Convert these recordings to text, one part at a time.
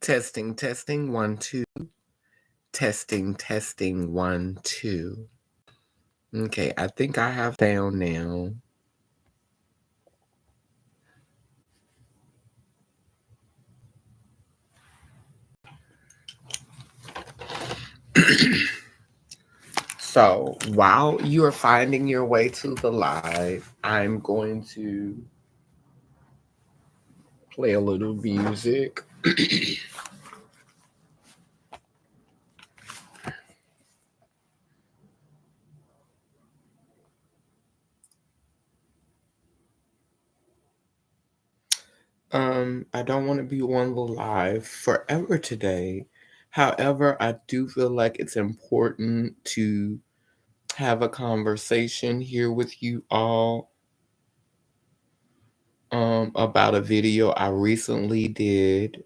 Testing, testing, 1, 2. Testing, testing, 1, 2. Okay, I think I have down now. So while you are finding your way to the live, I'm going to play a little music. I don't want to be on the live forever today. However, I do feel like it's important to have a conversation here with you all about a video I recently did.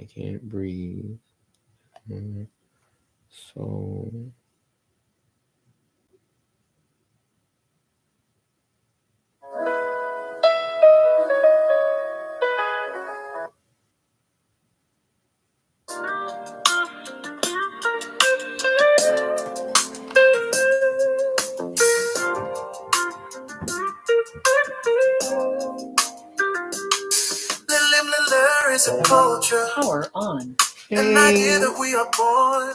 I can't breathe. So is a culture. Power on. An idea that we are born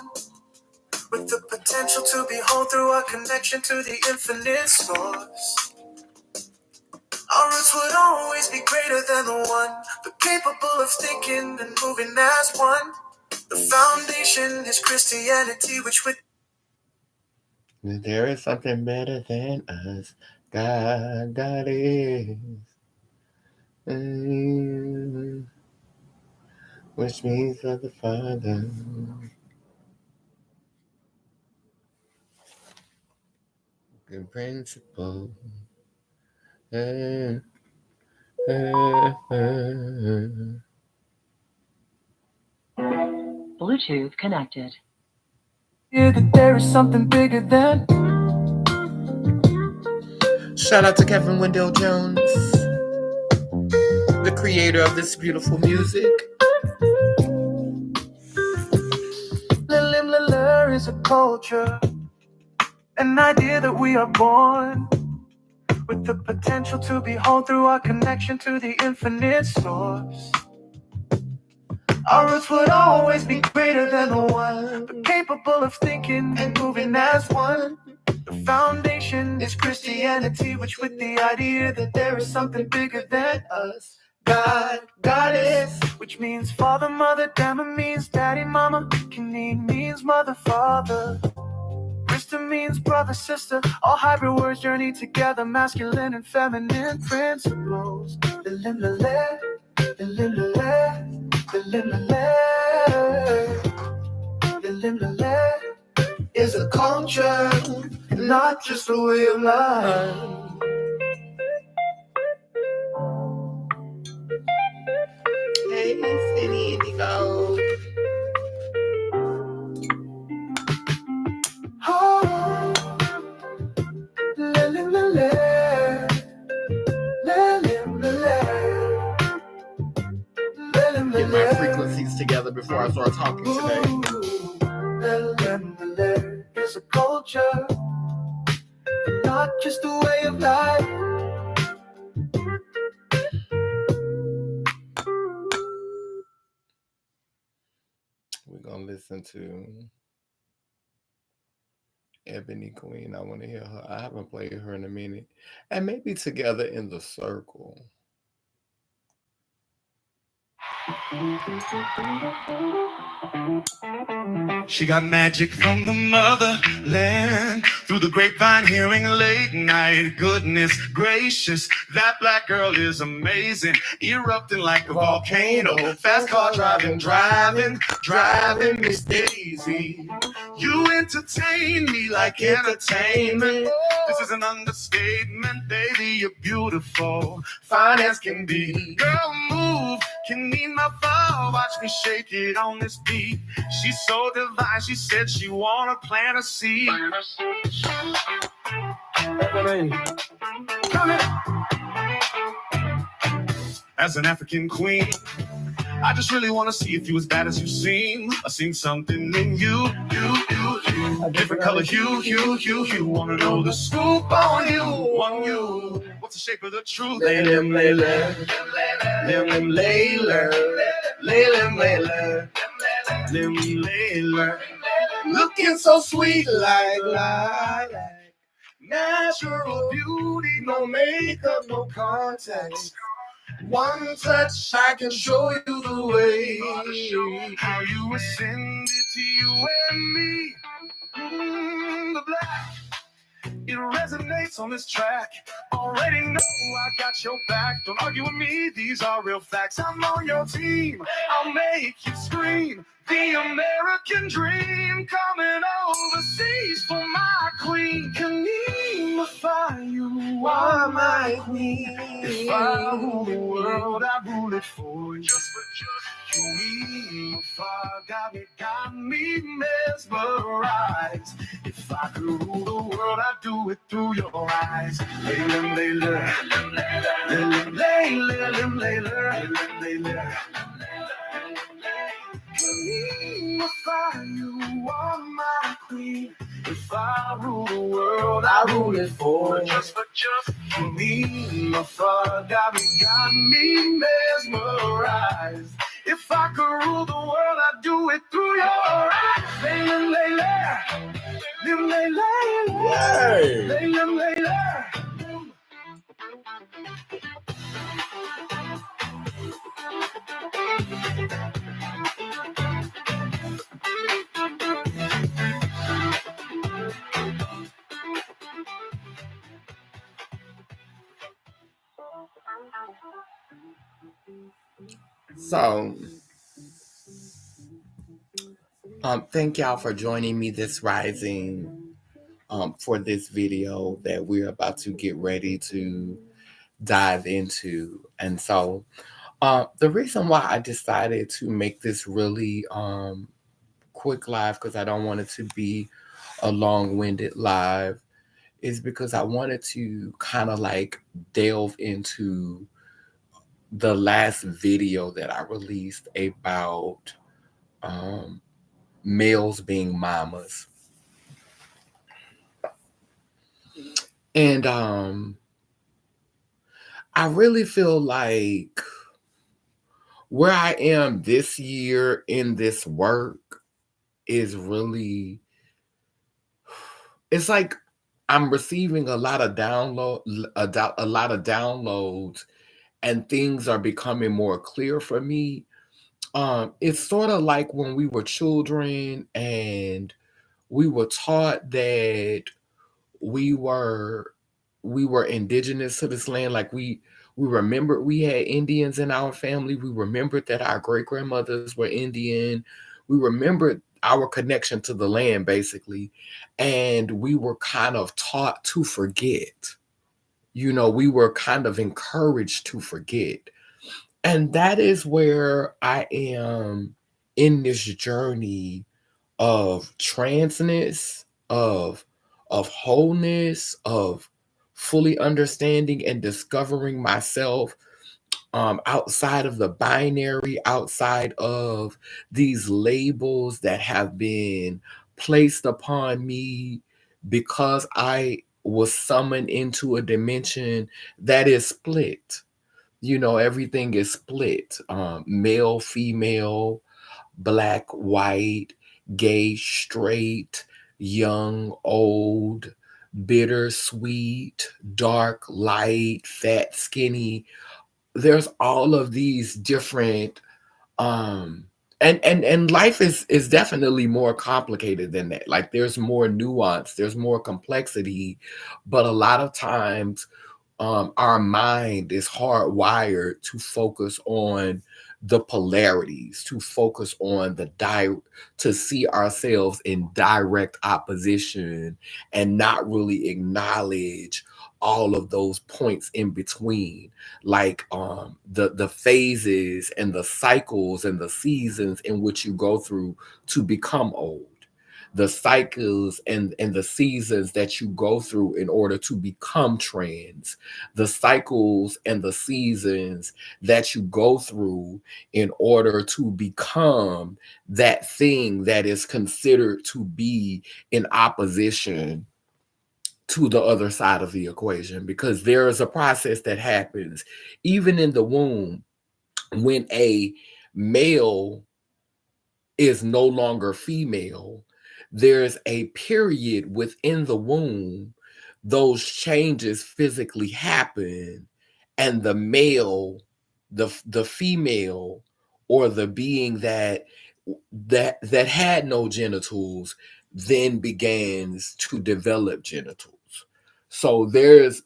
with the potential to behold through our connection to the infinite source. Our roots would always be greater than the one, but capable of thinking and moving as one. The foundation is Christianity, which would. There is something better than us. God is. Which means of the Father. Good principle. Bluetooth connected. Yeah, that there is something bigger than. Shout out to Kevin Wendell Jones, the creator of this beautiful music. There is a culture, an idea that we are born with the potential to behold through our connection to the infinite source. Our roots would always be greater than the one, but capable of thinking and moving as one. The foundation is Christianity, which with the idea that there is something bigger than us. God is, which means father, mother, Dhamma means daddy, mama, Kini means mother, father. Krista means brother, sister, all hybrid words journey together, masculine and feminine principles. Is a culture, not just a way of life. Hey, City Indigo. Get my frequencies together before I start talking today. It's a culture, not just a way of life. We're going to listen to Ebony Queen. I want to hear her. I haven't played her in a minute. And maybe Together in the Circle. She got magic from the motherland, through the grapevine hearing late night. Goodness gracious, that black girl is amazing, erupting like a volcano. Fast car driving Miss Daisy. You entertain me like entertainment. This is an understatement, baby, you're beautiful, fine as can be. Girl, move, can mean my fall, watch me shake it on this beat. She's so divine, she said she wanna plant a seed. As an African queen, I just really wanna see if you as bad as you seem. I seen something in you. A different color hue. Wanna know the scoop on you. What's the shape of the truth? Layla, Layla, Lim Layla, Layla, Lim Layla. Looking so sweet like lilac. Natural beauty, no makeup, no contacts. One touch, I can show you the way. How you ascended to you and me. The black, it resonates on this track. Already know I got your back. Don't argue with me, these are real facts. I'm on your team, I'll make you scream. The American dream coming overseas for my queen. Kenify, you are my queen. If I rule the world, I rule it for you. Kenify, got me mesmerized. If I could rule the world, I'd do it through your eyes. Layla, Layla, Layla, Layla, Layla, Layla. Kenify, you are my queen. If I rule the world, I rule it for just Kenify, got me mesmerized. If I could rule the world, I'd do it through your eyes. Layla, Layla, Layla, Layla, Layla. So, thank y'all for joining me this rising for this video that we're about to get ready to dive into. And so, the reason why I decided to make this really quick live, because I don't want it to be a long-winded live, is because I wanted to kind of like delve into the last video that I released about um, males being mamas. And I really feel like where I am this year in this work is really, it's like I'm receiving a lot of a lot of downloads, and things are becoming more clear for me. It's sort of like when we were children and we were taught that we were we were indigenous to this land. Like we remembered we had Indians in our family. We remembered that our great grandmothers were Indian. We remembered our connection to the land, basically. And we were kind of taught to forget. We were kind of encouraged to forget. And that is where I am in this journey of transness, of wholeness, of fully understanding and discovering myself outside of the binary, outside of these labels that have been placed upon me because I was summoned into a dimension that is split. Everything is split, male, female, black, white, gay, straight, young, old, bitter, sweet, dark, light, fat, skinny. There's all of these different and life is definitely more complicated than that. Like there's more nuance, there's more complexity, but a lot of times our mind is hardwired to focus on the polarities, to focus on to see ourselves in direct opposition and not really acknowledge all of those points in between, like the phases and the cycles and the seasons in which you go through to become old. the cycles and the seasons that you go through in order to become trans, the cycles and the seasons that you go through in order to become that thing that is considered to be in opposition to the other side of the equation, because there is a process that happens even in the womb when a male is no longer female. There's a period within the womb, those changes physically happen, and the male, the female, or the being that had no genitals then begins to develop genitals. So there's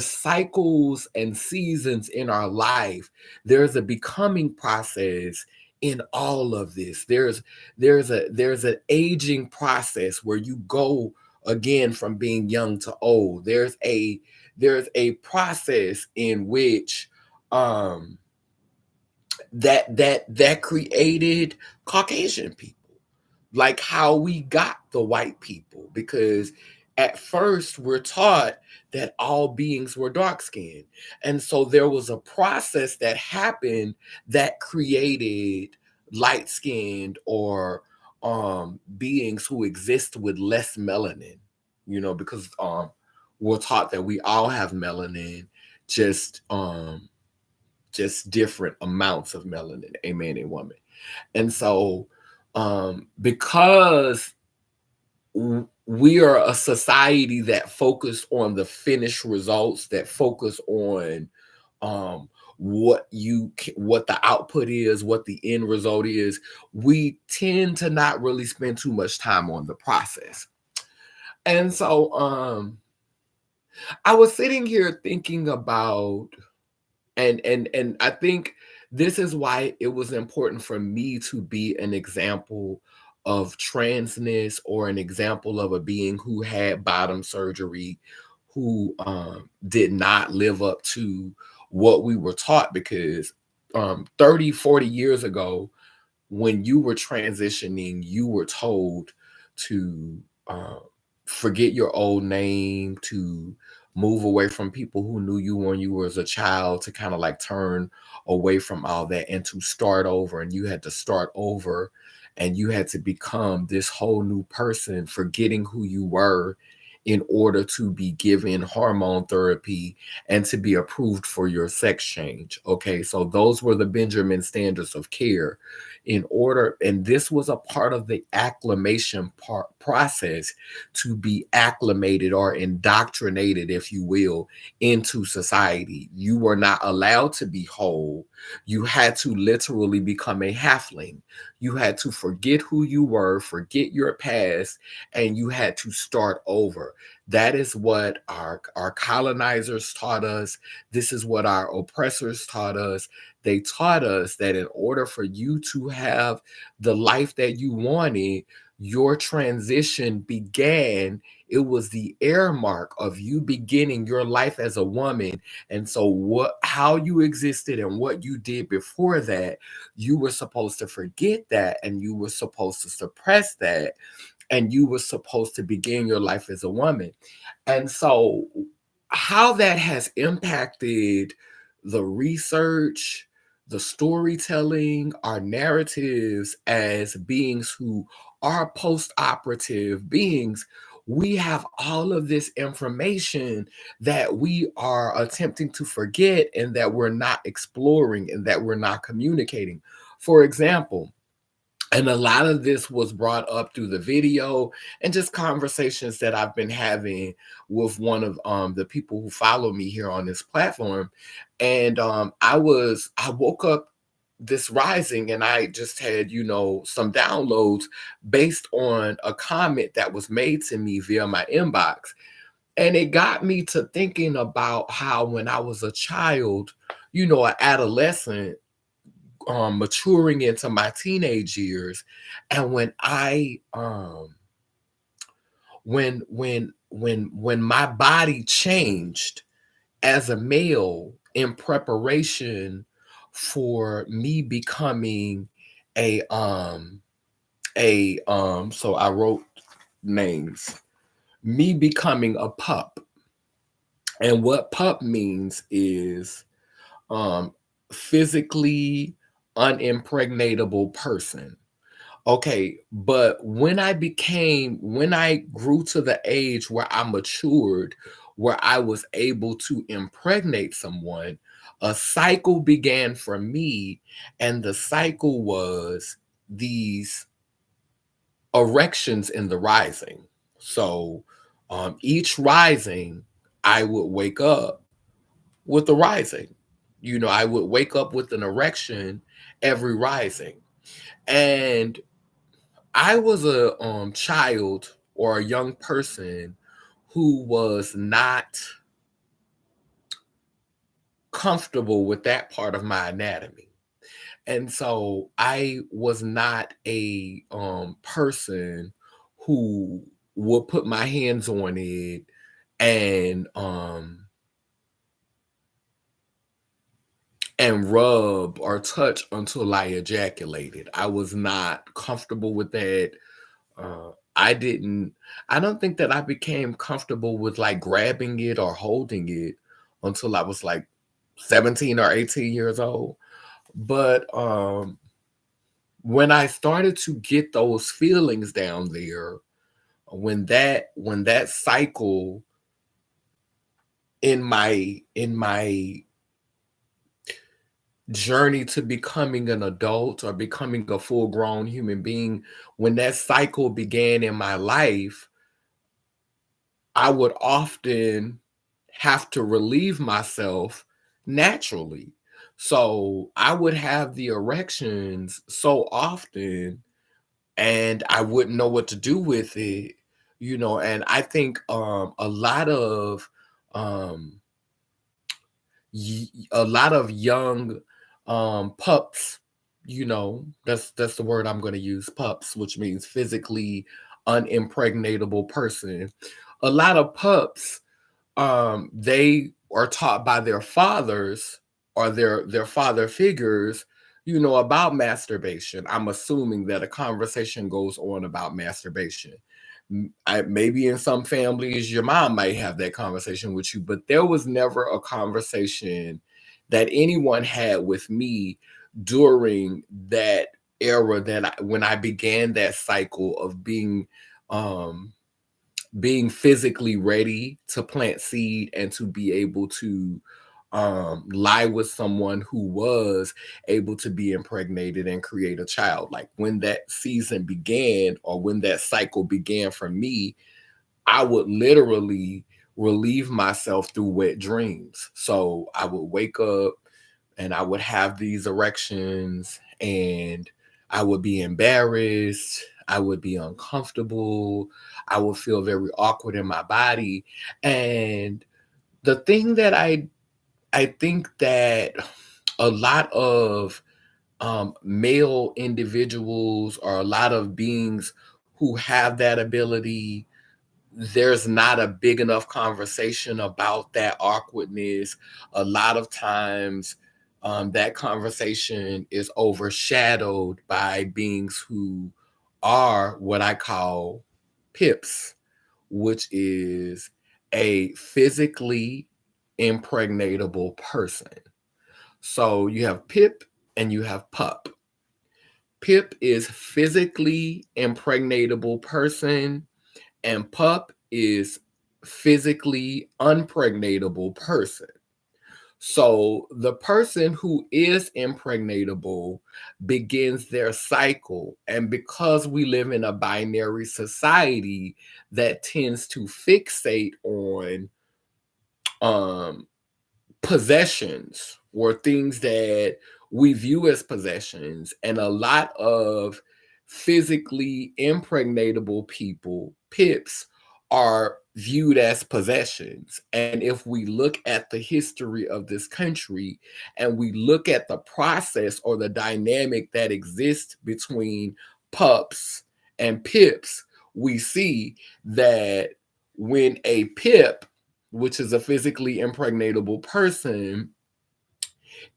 cycles and seasons in our life. There's a becoming process in all of this. There's an aging process where you go again from being young to old. There's a process in which um that created Caucasian people, like how we got the white people, because at first we're taught that all beings were dark skinned. And so there was a process that happened that created light skinned or beings who exist with less melanin, because we're taught that we all have melanin, just different amounts of melanin, a man and woman. And so because we are a society that focus on the finished results, that focus on um what the output is, what the end result is, we tend to not really spend too much time on the process. And so I was sitting here thinking about, and I think this is why it was important for me to be an example of transness, or an example of a being who had bottom surgery, who did not live up to what we were taught. Because 30, 40 years ago, when you were transitioning, you were told to uh, forget your old name, to move away from people who knew you when you were as a child, to kind of like turn away from all that and to start over. And you had to start over, and you had to become this whole new person, forgetting who you were in order to be given hormone therapy and to be approved for your sex change. Okay, so those were the Benjamin standards of care. And this was a part of the acclimation process, to be acclimated or indoctrinated, if you will, into society. You were not allowed to be whole. You had to literally become a halfling. You had to forget who you were, forget your past, and you had to start over. That is what our colonizers taught us. This is what our oppressors taught us. They taught us that in order for you to have the life that you wanted, your transition began. It was the air mark of you beginning your life as a woman. And so how you existed and what you did before that, you were supposed to forget that, and you were supposed to suppress that, and you were supposed to begin your life as a woman. And so how that has impacted the research, the storytelling, our narratives as beings who are post operative beings, we have all of this information that we are attempting to forget, and that we're not exploring, and that we're not communicating. For example, and a lot of this was brought up through the video and just conversations that I've been having with one of the people who follow me here on this platform. And I woke up this rising, and I just had, some downloads based on a comment that was made to me via my inbox. And it got me to thinking about how, when I was a child, an adolescent, maturing into my teenage years, and when my body changed as a male in preparation for me becoming a so I wrote names. Me becoming a pup. And what pup means is um, physically unimpregnatable person. Okay, but when I grew to the age where I matured, where I was able to impregnate someone, a cycle began for me, and the cycle was these erections in the rising. So each rising, I would wake up with a rising. You know, I would wake up with an erection every rising. And I was a child or a young person who was not comfortable with that part of my anatomy. And so I was not a person who would put my hands on it and rub or touch until I ejaculated. I was not comfortable with that. I didn't, I don't think that I became comfortable with like grabbing it or holding it until I was like 17 or 18 years old. But when I started to get those feelings down there, when that cycle in my journey to becoming an adult or becoming a full grown human being, when that cycle began in my life, I would often have to relieve myself naturally. So I would have the erections so often and I wouldn't know what to do with it, you know. And I think a lot of um, a lot of young pups, you know, that's the word I'm going to use, pups, which means physically unimpregnatable person. A lot of pups, they are taught by their fathers or their father figures, you know, about masturbation. I'm assuming that a conversation goes on about masturbation. Maybe in some families, your mom might have that conversation with you, but there was never a conversation that anyone had with me during that era when I began that cycle of um, being physically ready to plant seed and to be able to lie with someone who was able to be impregnated and create a child. Like when that season began or when that cycle began for me, I would literally relieve myself through wet dreams. So I would wake up and I would have these erections and I would be embarrassed. I would be uncomfortable. I would feel very awkward in my body. And the thing that I think that a lot of male individuals or a lot of beings who have that ability, there's not a big enough conversation about that awkwardness. A lot of times, that conversation is overshadowed by beings who are what I call pips, which is a physically impregnatable person. So you have pip and you have pup. Pip is physically impregnatable person and pup is physically unpregnatable person. So the person who is impregnatable begins their cycle. And because we live in a binary society that tends to fixate on um, possessions or things that we view as possessions, and a lot of physically impregnatable people, pips, are viewed as possessions. And if we look at the history of this country and we look at the process or the dynamic that exists between pups and pips, we see that when a pip, which is a physically impregnatable person,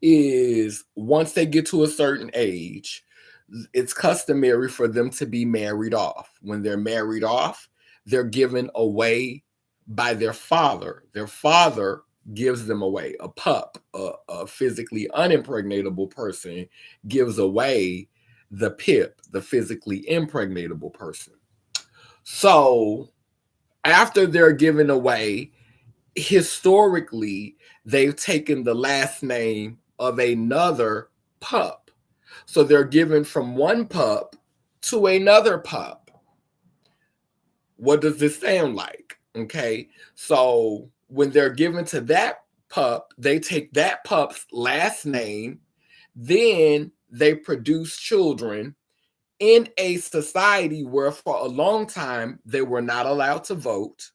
is once they get to a certain age, it's customary for them to be married off. When they're married off, they're given away by their father. Their father gives them away. A pup, a physically unimpregnatable person, gives away the pip, the physically impregnatable person. So after they're given away, historically, they've taken the last name of another pup. So they're given from one pup to another pup. What does this sound like? Okay. So when they're given to that pup, they take that pup's last name, then they produce children in a society where for a long time they were not allowed to vote.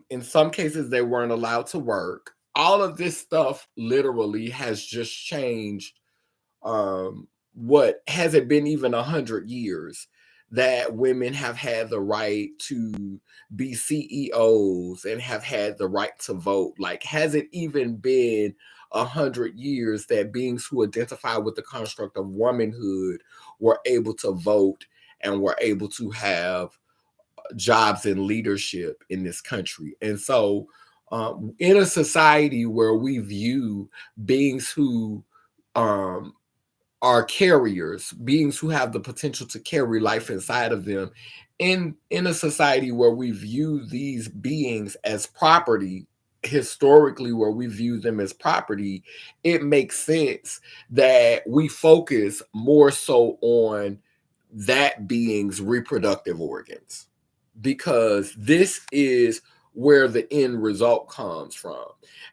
In some cases, they weren't allowed to work. All of this stuff literally has just changed. What has it been even 100 years that women have had the right to be CEOs and have had the right to vote? Like, has it even been 100 years that beings who identify with the construct of womanhood were able to vote and were able to have jobs in leadership in this country? And so, in a society where we view beings who um, are carriers, beings who have the potential to carry life inside of them, in a society where we view these beings as property, historically where we view them as property, it makes sense that we focus more so on that being's reproductive organs, because this is where the end result comes from.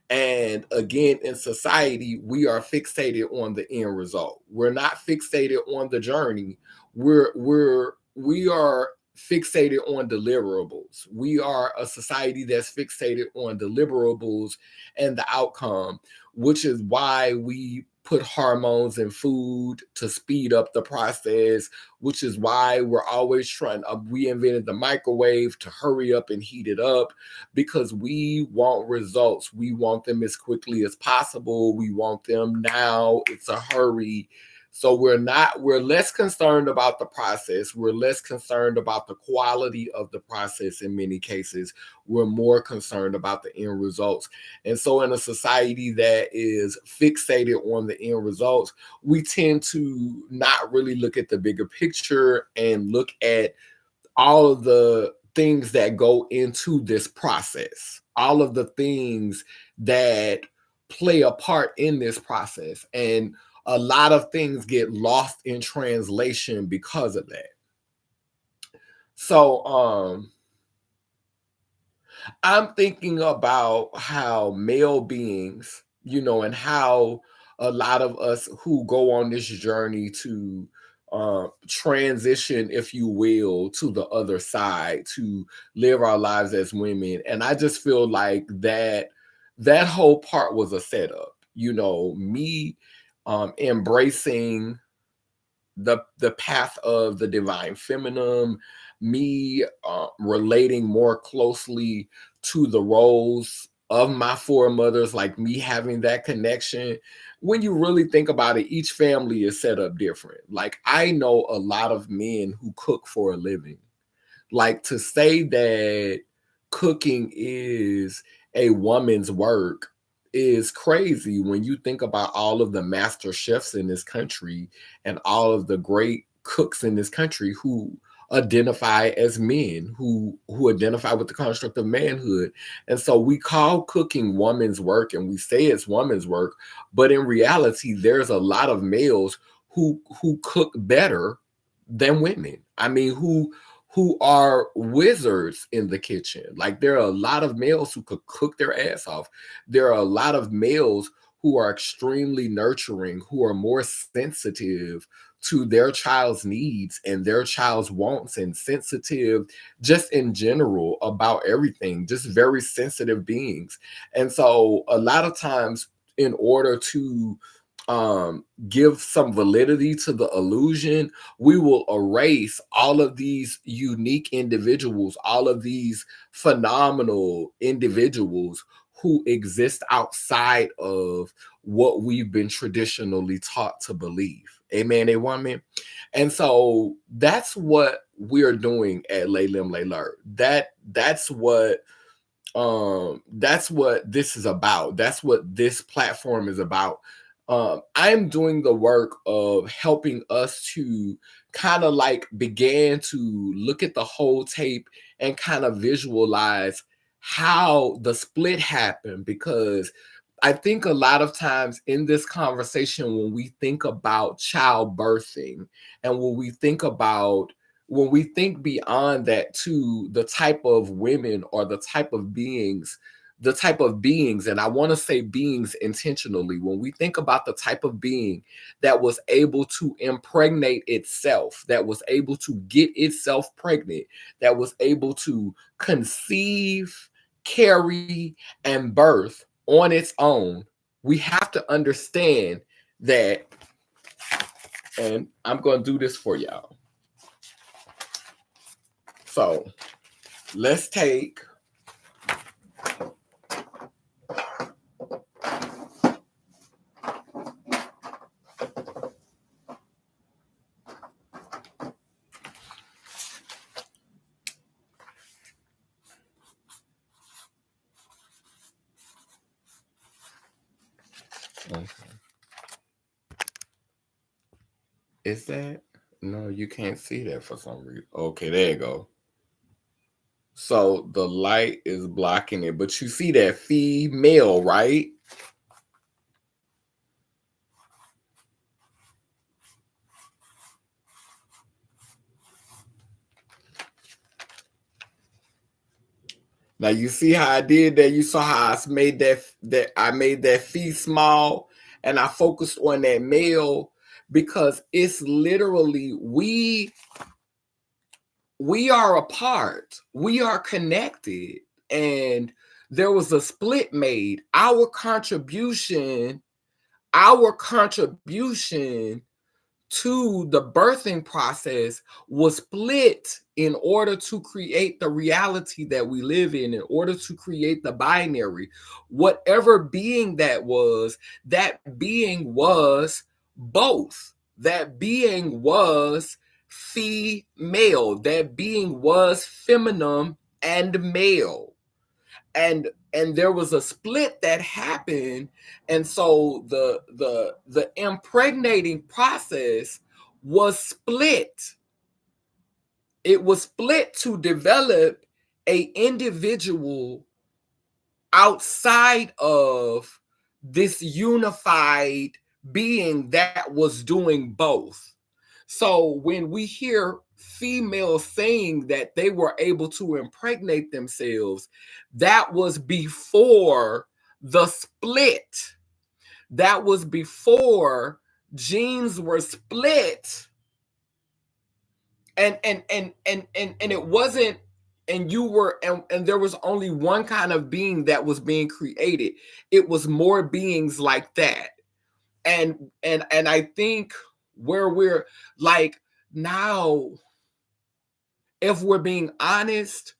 And again, in society, we are fixated on the end result. We're not fixated on the journey. We are fixated on deliverables. We are a society that's fixated on deliverables and the outcome, which is why we put hormones in food to speed up the process, which is why we're always trying we invented the microwave to hurry up and heat it up, because we want results. We want them as quickly as possible. We want them now. It's a hurry. So we're less concerned about the process. We're less concerned about the quality of the process in many cases. We're more concerned about the end results. And so in a society that is fixated on the end results, we tend to not really look at the bigger picture and look at all of the things that go into this process, all of the things that play a part in this process. And a lot of things get lost in translation because of that. So I'm thinking about how male beings, and how a lot of us who go on this journey to transition, if you will, to the other side, to live our lives as women. And I just feel like that whole part was a setup. Me embracing the path of the divine feminine, me relating more closely to the roles of my foremothers, like me having that connection. When you really think about it, each family is set up different. Like, I know a lot of men who cook for a living. Like, to say that cooking is a woman's work is crazy when you think about all of the master chefs in this country and all of the great cooks in this country who identify as men, who identify with the construct of manhood. And so we call cooking woman's work and we say it's woman's work, but in reality there's a lot of males who cook better than women. I mean, who are wizards in the kitchen. Like, there are a lot of males who could cook their ass off. There are a lot of males who are extremely nurturing, who are more sensitive to their child's needs and their child's wants, and sensitive just in general about everything, just very sensitive beings. And so a lot of times, in order to give some validity to the illusion, we will erase all of these unique individuals, all of these phenomenal individuals who exist outside of what we've been traditionally taught to believe. Amen, a woman. And so that's what we're doing at Lay Lim Lay Lur. That's what this is about. That's what this platform is about. I'm doing the work of helping us to kind of like begin to look at the whole tape and kind of visualize how the split happened, because I think a lot of times in this conversation, when we think about childbirthing and when we think beyond that to the type of women or the type of beings, and I want to say beings intentionally, when we think about the type of being that was able to impregnate itself, that was able to get itself pregnant, that was able to conceive, carry, and birth on its own, we have to understand that, and I'm going to do this for y'all. So let's take is that, no, you can't see that for some reason. Okay, there you go. So the light is blocking it, but you see that female, right? Now you see how I did that. You saw how I made that fee small, and I focused on that male because it's literally we are apart, we are connected, and there was a split made. Our contribution to the birthing process was split in order to create the reality that we live in order to create the binary. Whatever being that being was both. That being was female. That being was feminine and male. And there was a split that happened, and so the impregnating process was split. It was split to develop a individual outside of this unified being that was doing both. So when we hear females saying that they were able to impregnate themselves, that was before the split. That was before genes were split. And it wasn't, and you were, and there was only one kind of being that was being created. It was more beings like that. And I think where we're like now, if we're being honest,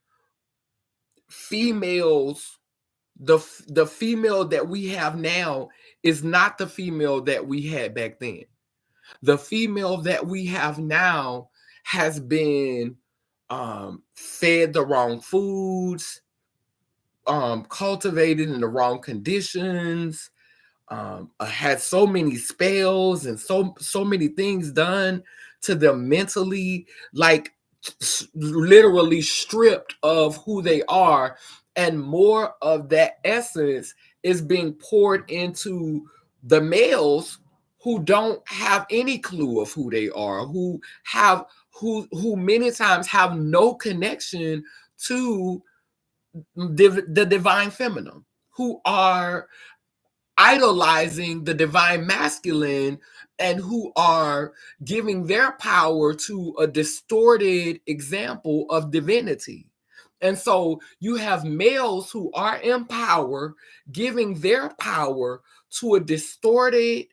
females, the female that we have now is not the female that we had back then. The female that we have now has been fed the wrong foods, cultivated in the wrong conditions, had so many spells and so many things done to them mentally, like literally stripped of who they are, and more of that essence is being poured into the males who don't have any clue of who they are, who many times have no connection to the divine feminine, who are idolizing the divine masculine, and who are giving their power to a distorted example of divinity. And so you have males who are in power giving their power to a distorted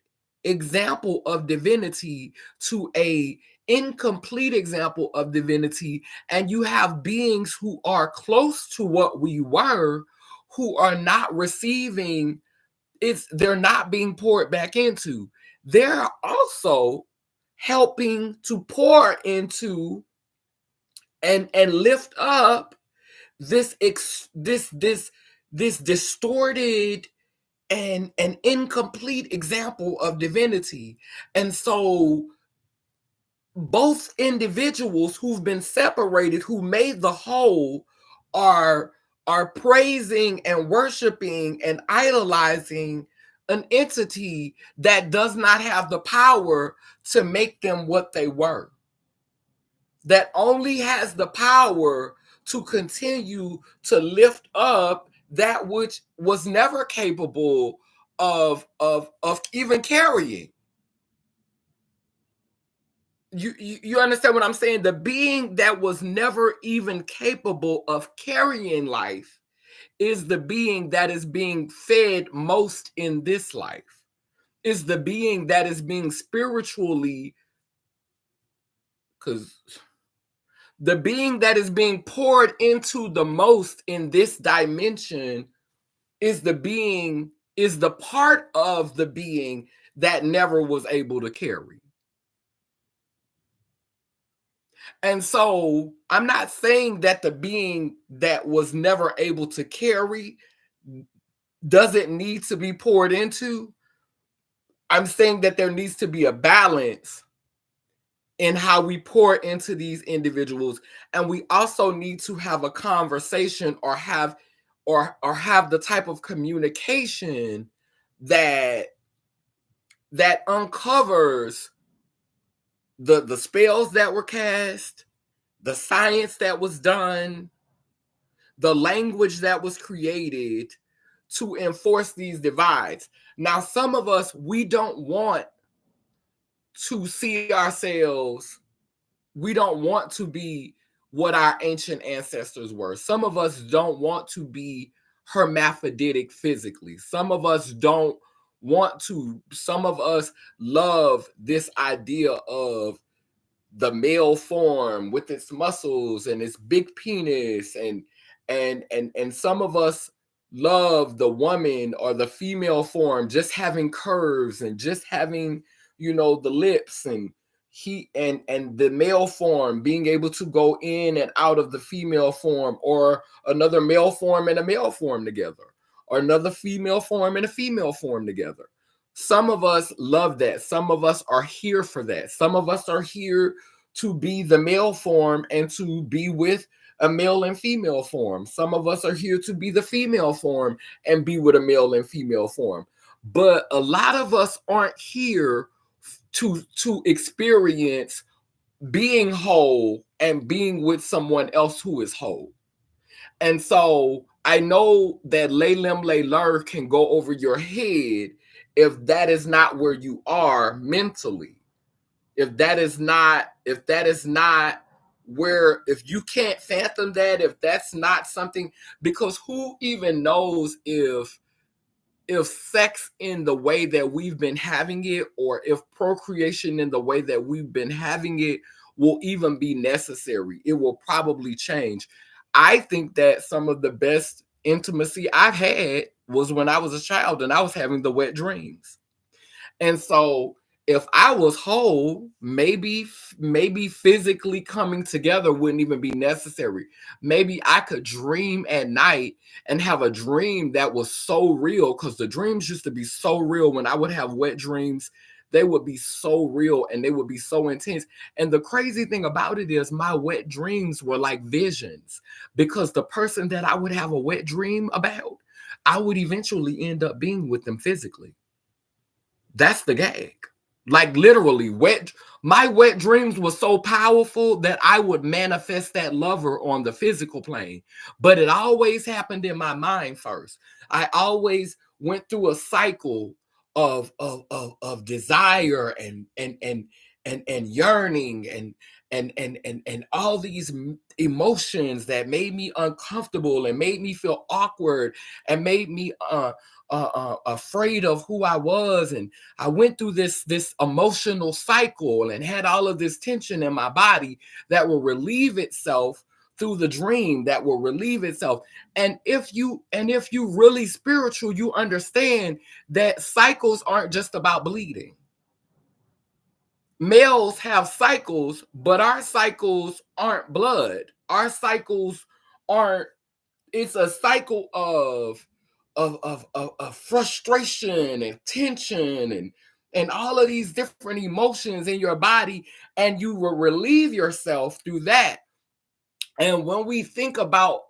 example of divinity, to a incomplete example of divinity, and you have beings who are close to what we were, who are not receiving, they're not being poured back into. They're also helping to pour into and lift up this distorted and an incomplete example of divinity. And so both individuals who've been separated, who made the whole, are praising and worshiping and idolizing an entity that does not have the power to make them what they were, that only has the power to continue to lift up that which was never capable of even carrying. You understand what I'm saying? The being that was never even capable of carrying life is the being that is being fed most in this life, is the being that is being spiritually, because the being that is being poured into the most in this dimension is the being, is the part of the being that never was able to carry. And so I'm not saying that the being that was never able to carry doesn't need to be poured into. I'm saying that there needs to be a balance in how we pour into these individuals. And we also need to have a conversation, or have the type of communication that uncovers the spells that were cast, the science that was done, the language that was created to enforce these divides. Now, some of us, we don't want to see ourselves, we don't want to be what our ancient ancestors were. Some of us don't want to be hermaphroditic physically. Some of us don't want to, some of us love this idea of the male form with its muscles and its big penis, and some of us love the woman or the female form just having curves and just having, the lips, and the male form being able to go in and out of the female form, or another male form and a male form together, or another female form and a female form together. Some of us love that. Some of us are here for that. Some of us are here to be the male form and to be with a male and female form. Some of us are here to be the female form and be with a male and female form. But a lot of us aren't here to experience being whole and being with someone else who is whole. And so I know that lay lim lay lur can go over your head if that is not where you are mentally. If that is not where, if you can't fathom that, if that's not something, because who even knows if sex in the way that we've been having it, or if procreation in the way that we've been having it will even be necessary. It will probably change. I think that some of the best intimacy I've had was when I was a child and I was having the wet dreams. And so if I was whole, maybe physically coming together wouldn't even be necessary. Maybe I could dream at night and have a dream that was so real, because the dreams used to be so real. When I would have wet dreams, they would be so real and they would be so intense. And the crazy thing about it is my wet dreams were like visions, because the person that I would have a wet dream about, I would eventually end up being with them physically. That's the gag. Like literally, my wet dreams were so powerful that I would manifest that lover on the physical plane. But it always happened in my mind first. I always went through a cycle of desire and yearning and all these emotions that made me uncomfortable and made me feel awkward and made me afraid of who I was. And I went through this emotional cycle and had all of this tension in my body that will relieve itself through the dream that will relieve itself. And if you really spiritual, you understand that cycles aren't just about bleeding. Males have cycles, but our cycles aren't blood. Our cycles aren't, it's a cycle of frustration and tension and all of these different emotions in your body, and you will relieve yourself through that. And when we think about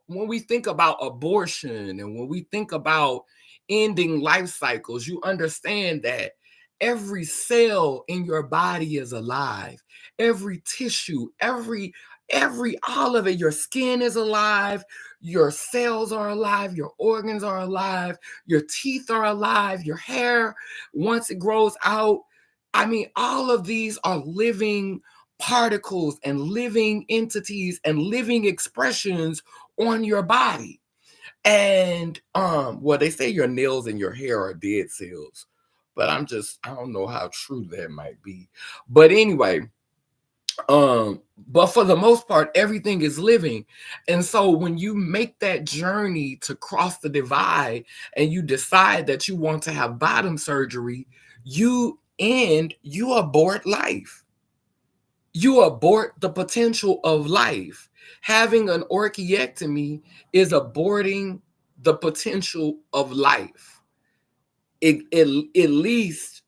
abortion, and when we think about ending life cycles, you understand that every cell in your body is alive. Every tissue, every all of it, your skin is alive, your cells are alive, your organs are alive, your teeth are alive, your hair once it grows out. I mean, all of these are living particles and living entities and living expressions on your body. And well, they say your nails and your hair are dead cells, but I don't know how true that might be. But anyway, but for the most part, everything is living. And so when you make that journey to cross the divide and you decide that you want to have bottom surgery, you abort life. You abort the potential of life. Having an orchiectomy is aborting the potential of life. At least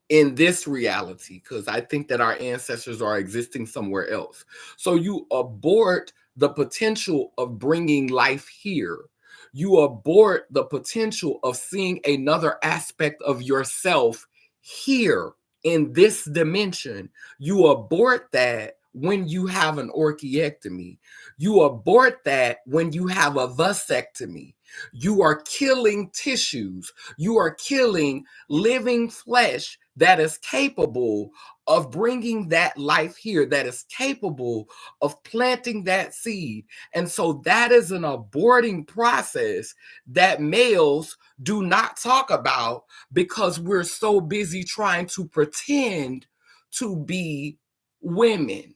in this reality, because I think that our ancestors are existing somewhere else. So you abort the potential of bringing life here. You abort the potential of seeing another aspect of yourself here in this dimension. You abort that when you have an orchiectomy. You abort that when you have a vasectomy. You are killing tissues. You are killing living flesh that is capable of bringing that life here, that is capable of planting that seed. And so that is an aborting process that males do not talk about because we're so busy trying to pretend to be women.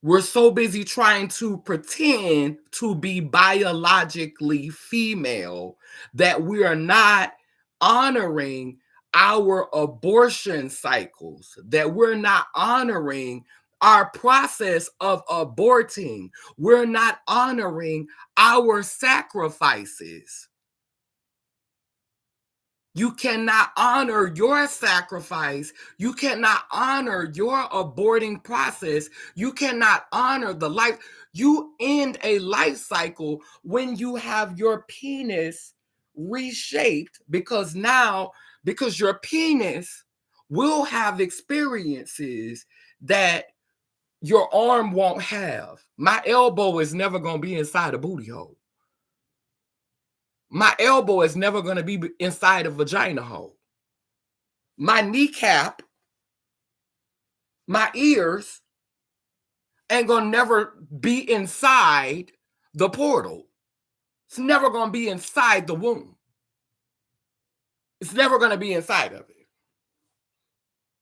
We're so busy trying to pretend to be biologically female that we are not honoring our abortion cycles, that we're not honoring our process of aborting. We're not honoring our sacrifices. You cannot honor your sacrifice. You cannot honor your aborting process. You cannot honor the life. You end a life cycle when you have your penis reshaped because your penis will have experiences that your arm won't have. My elbow is never going to be inside a booty hole. My elbow is never going to be inside a vagina hole. My kneecap, my ears ain't going to never be inside the portal. It's never going to be inside the womb. It's never going to be inside of it.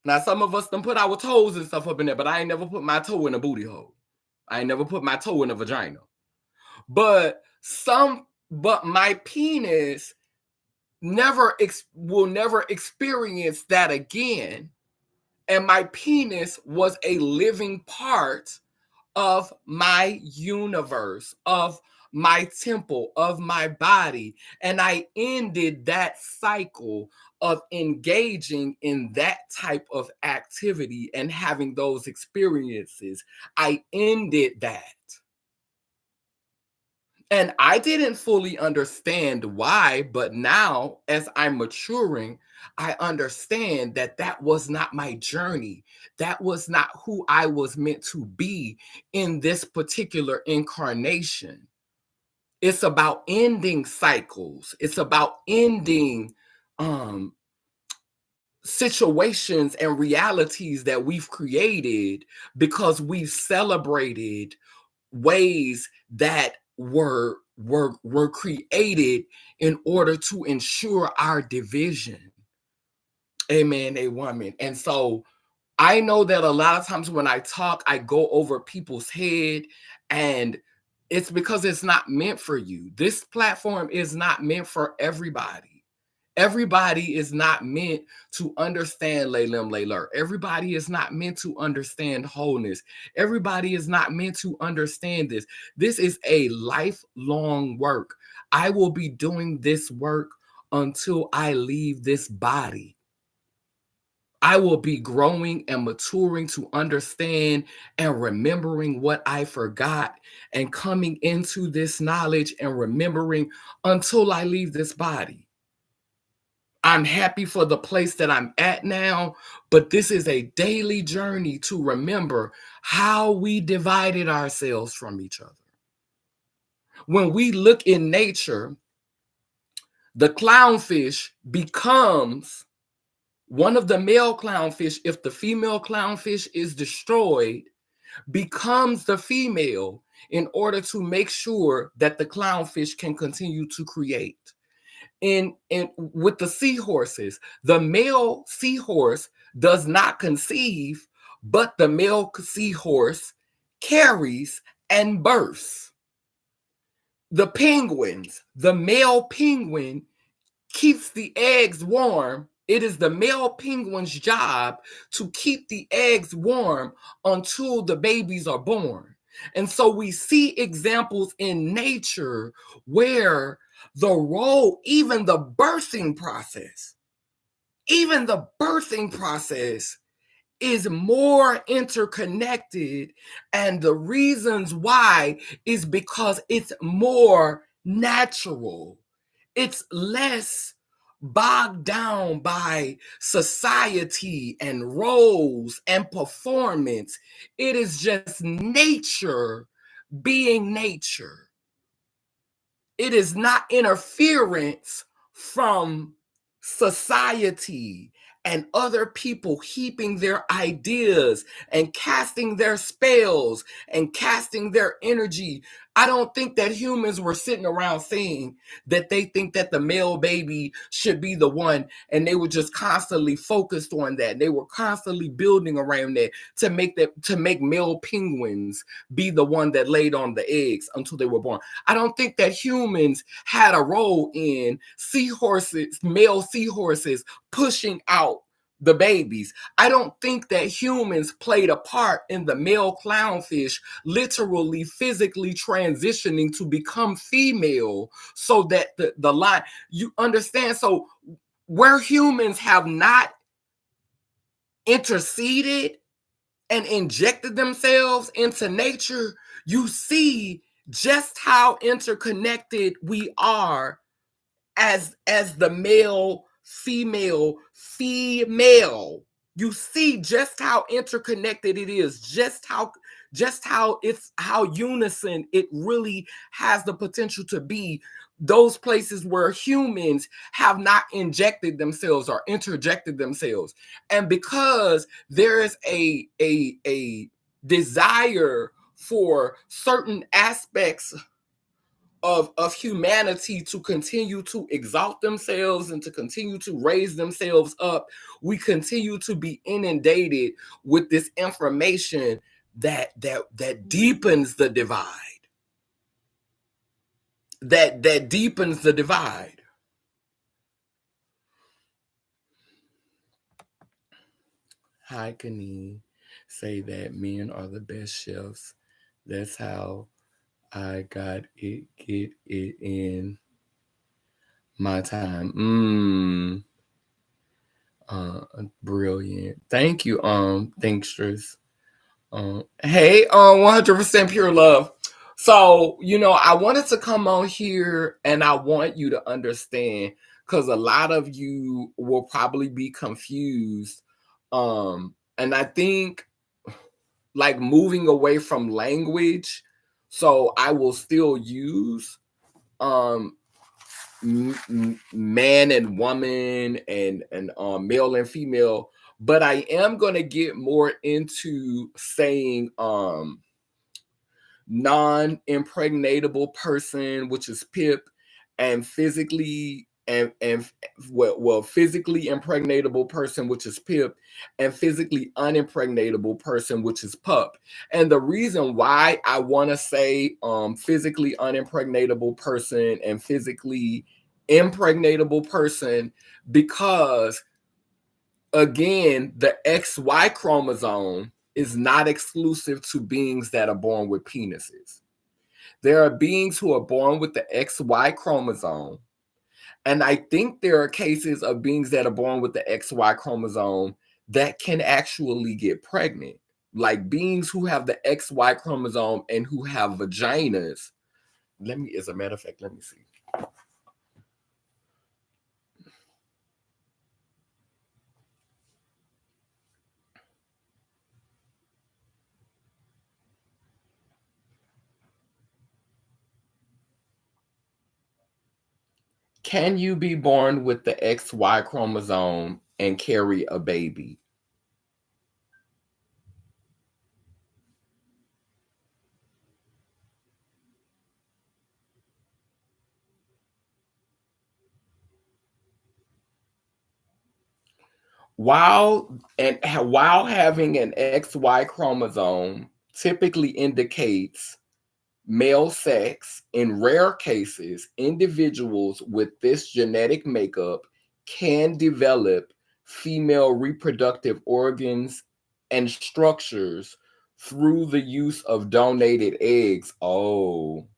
Now, some of us done put our toes and stuff up in there, but I ain't never put my toe in a booty hole. I ain't never put my toe in a vagina. But my penis will never experience that again. And my penis was a living part of my universe, of my temple, of my body. And I ended that cycle of engaging in that type of activity and having those experiences. I ended that. And I didn't fully understand why, but now as I'm maturing, I understand that that was not my journey. That was not who I was meant to be in this particular incarnation. It's about ending cycles. It's about ending um, situations and realities that we've created because we've celebrated ways that were created in order to ensure our division. Amen, a woman. And so I know that a lot of times when I talk, I go over people's head, and it's because it's not meant for you. This platform is not meant for everybody. Everybody is not meant to understand Laylim Layler. Everybody is not meant to understand wholeness. Everybody is not meant to understand this. This is a lifelong work. I will be doing this work until I leave this body. I will be growing and maturing to understand and remembering what I forgot and coming into this knowledge and remembering until I leave this body. I'm happy for the place that I'm at now, but this is a daily journey to remember how we divided ourselves from each other. When we look in nature, the clownfish becomes one of the male clownfish. If the female clownfish is destroyed, becomes the female in order to make sure that the clownfish can continue to create. In with the seahorses, the male seahorse does not conceive, but the male seahorse carries and births. The penguins, the male penguin keeps the eggs warm. It is the male penguin's job to keep the eggs warm until the babies are born. And so we see examples in nature where the role, even the birthing process is more interconnected. And the reasons why is because it's more natural. It's less bogged down by society and roles and performance. It is just nature being nature. It is not interference from society and other people heaping their ideas and casting their spells and casting their energy. I don't think that humans were sitting around saying that they think that the male baby should be the one, and they were just constantly focused on that. They were constantly building around that to make male penguins be the one that laid on the eggs until they were born. I don't think that humans had a role in male seahorses pushing out the babies. I don't think that humans played a part in the male clownfish literally physically transitioning to become female so that the line, you understand? So where humans have not interceded and injected themselves into nature, you see just how interconnected we are as the male, female. You see just how interconnected it is, just how it's how unison it really has the potential to be. Those places where humans have not injected themselves or interjected themselves. And because there is a desire for certain aspects of humanity to continue to exalt themselves and to continue to raise themselves up, we continue to be inundated with this information that deepens the divide. That deepens the divide. How can he say that men are the best chefs? That's how I get it in my time. Brilliant. Thank you, Thinksters. Hey, 100% pure love. So, I wanted to come on here and I want you to understand, because a lot of you will probably be confused. And I think like moving away from language, so I will still use um man and woman and male and female, but I am going to get more into saying non-impregnatable person, which is pip, and physically and physically impregnatable person, which is pip, and physically unimpregnatable person, which is pup. And the reason why I want to say physically unimpregnatable person and physically impregnatable person, because again, the XY chromosome is not exclusive to beings that are born with penises. There are beings who are born with the XY chromosome, and I think there are cases of beings that are born with the XY chromosome that can actually get pregnant. Like beings who have the XY chromosome and who have vaginas. As a matter of fact, let me see. Can you be born with the XY chromosome and carry a baby? While having an XY chromosome typically indicates male sex, in rare cases, individuals with this genetic makeup can develop female reproductive organs and structures through the use of donated eggs. Oh,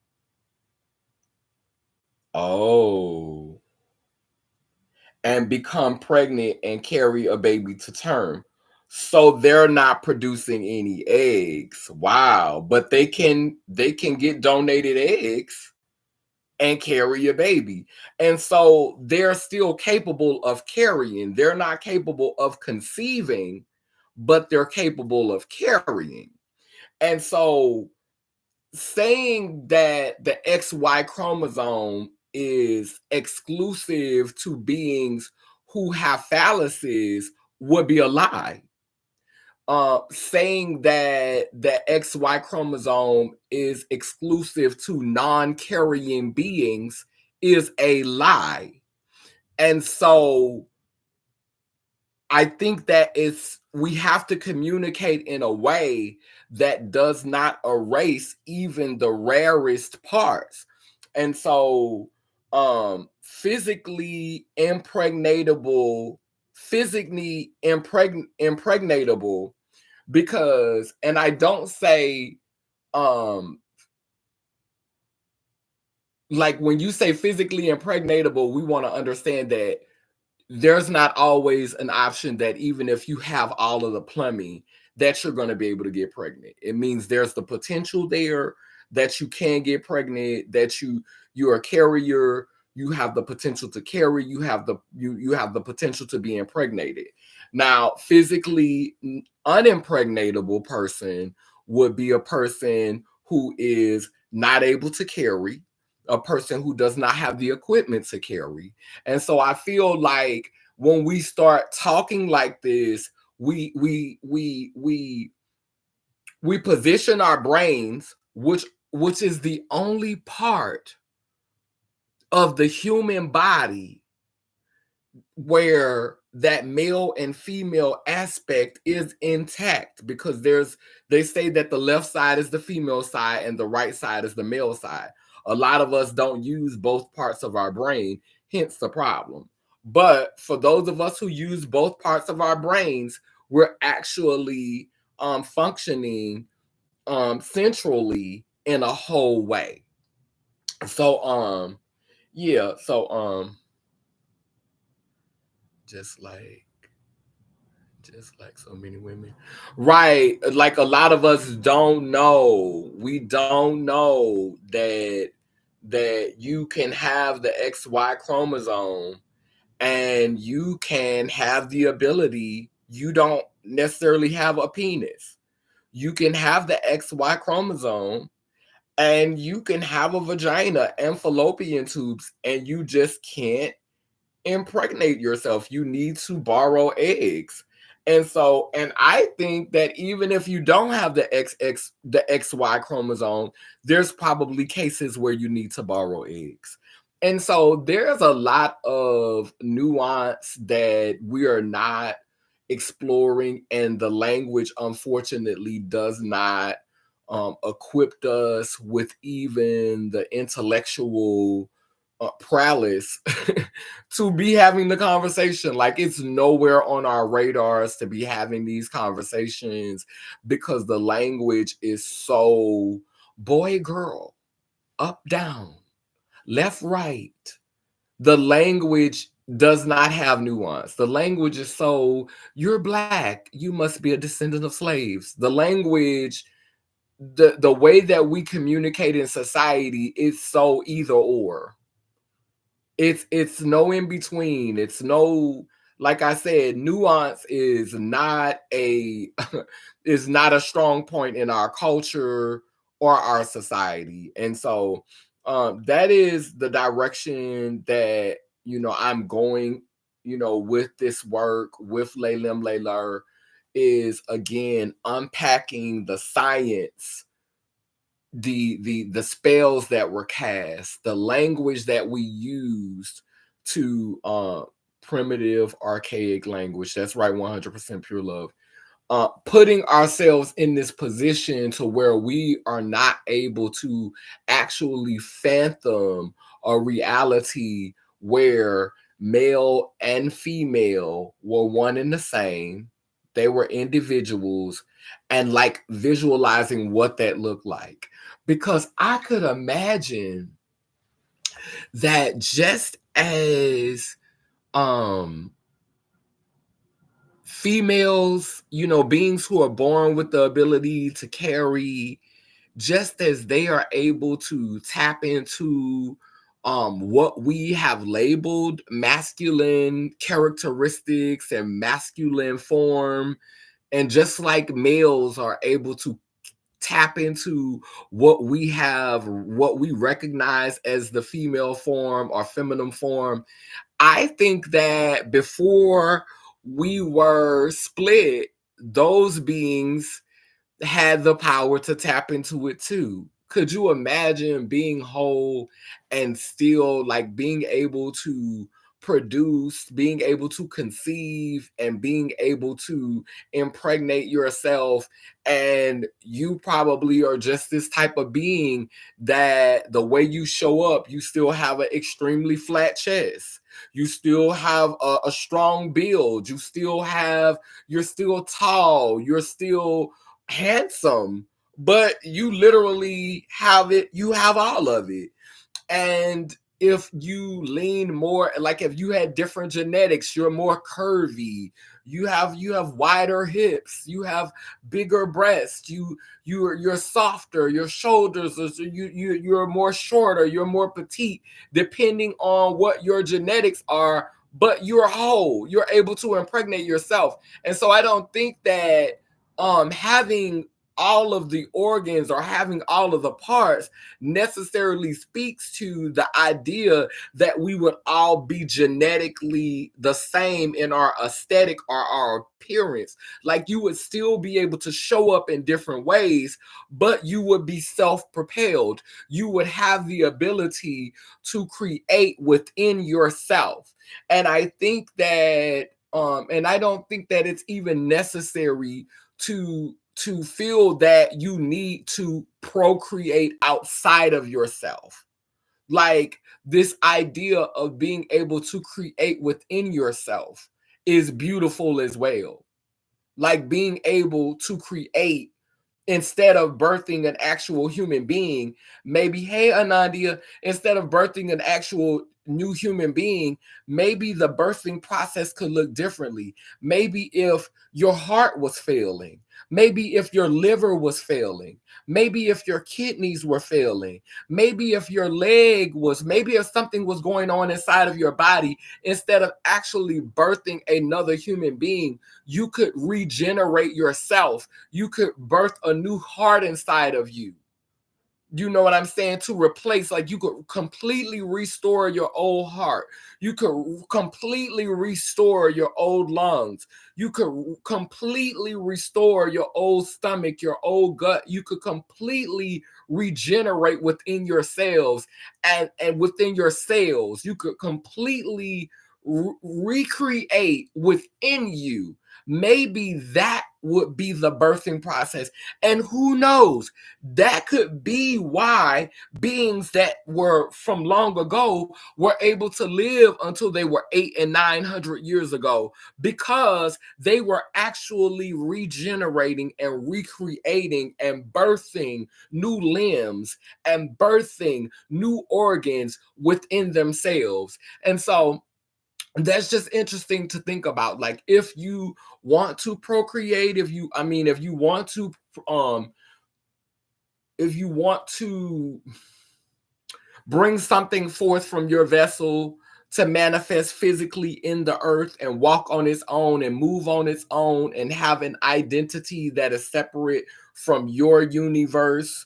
and become pregnant and carry a baby to term. So they're not producing any eggs. Wow. But they can get donated eggs and carry a baby. And so they're still capable of carrying. They're not capable of conceiving, but they're capable of carrying. And so saying that the XY chromosome is exclusive to beings who have phalluses would be a lie. Saying that the XY chromosome is exclusive to non carrying beings is a lie. And so I think that we have to communicate in a way that does not erase even the rarest parts. And so physically impregnatable, because, and I don't say um like when you say physically impregnatable, we want to understand that there's not always an option that even if you have all of the plumbing that you're going to be able to get pregnant. It means there's the potential there that you can get pregnant, that you're a carrier, you have the potential to carry, you have the potential to be impregnated. Now, physically unimpregnatable person would be a person who is not able to carry, a person who does not have the equipment to carry. And so I feel like when we start talking like this, we position our brains, which is the only part of the human body where that male and female aspect is intact, because they say that the left side is the female side and the right side is the male side. A lot of us don't use both parts of our brain, hence the problem. But for those of us who use both parts of our brains, we're actually functioning centrally in a whole way. So yeah, so just like just like so many women. Right. Like a lot of us don't know. We don't know that you can have the XY chromosome and you can have the ability, you don't necessarily have a penis. You can have the XY chromosome and you can have a vagina and fallopian tubes, and you just can't impregnate yourself. You need to borrow eggs. And so, and I think that even if you don't have the XY chromosome, there's probably cases where you need to borrow eggs. And so there's a lot of nuance that we are not exploring, and the language, unfortunately, does not equip us with even the intellectual prowess to be having the conversation. Like, it's nowhere on our radars to be having these conversations because the language is so boy, girl, up, down, left, right. The language does not have nuance. The language is so, you're black, you must be a descendant of slaves. The language, the way that we communicate in society is so either or. It's no in between. It's no, like I said, nuance is not a is not a strong point in our culture or our society. And so that is the direction that, I'm going, with this work with Laylim Layler, is again unpacking the science, the spells that were cast, the language that we used to primitive archaic language. That's right, 100% pure love. Putting ourselves in this position to where we are not able to actually fathom a reality where male and female were one and the same. They were individuals, and like visualizing what that looked like. Because I could imagine that just as um females, beings who are born with the ability to carry, just as they are able to tap into what we have labeled masculine characteristics and masculine form, and just like males are able to tap into what we recognize as the female form or feminine form. I think that before we were split, those beings had the power to tap into it too. Could you imagine being whole and still like being able to produce, being able to conceive, and being able to impregnate yourself? And you probably are just this type of being that the way you show up, you still have an extremely flat chest. You still have a strong build. You're still tall. You're still handsome, but you literally have it, you have all of it. And if you lean more, like if you had different genetics, you're more curvy, you have wider hips, you have bigger breasts, you're softer, your shoulders you're more shorter, you're more petite, depending on what your genetics are. But you're whole, you're able to impregnate yourself. And so I don't think that having all of the organs or having all of the parts necessarily speaks to the idea that we would all be genetically the same in our aesthetic or our appearance. Like, you would still be able to show up in different ways, but you would be self-propelled. You would have the ability to create within yourself. And I think that and I don't think that it's even necessary to feel that you need to procreate outside of yourself. Like, this idea of being able to create within yourself is beautiful as well. Like, being able to create instead of birthing an actual human being. Maybe, hey, Anandia, instead of birthing an actual new human being, maybe the birthing process could look differently. Maybe if your heart was failing, maybe if your liver was failing, maybe if your kidneys were failing, maybe if your maybe if something was going on inside of your body, instead of actually birthing another human being, you could regenerate yourself. You could birth a new heart inside of you. You know what I'm saying? To replace, like, you could completely restore your old heart. You could completely restore your old lungs. You could completely restore your old stomach, your old gut. You could completely regenerate within your cells, and within your cells. You could completely recreate within you. Maybe that would be the birthing process. And who knows? That could be why beings that were from long ago were able to live until they were 800 and 900 years ago, because they were actually regenerating and recreating and birthing new limbs and birthing new organs within themselves. And so that's just interesting to think about. Like, if you want to procreate, if you want to um if you want to bring something forth from your vessel to manifest physically in the earth and walk on its own and move on its own and have an identity that is separate from your universe,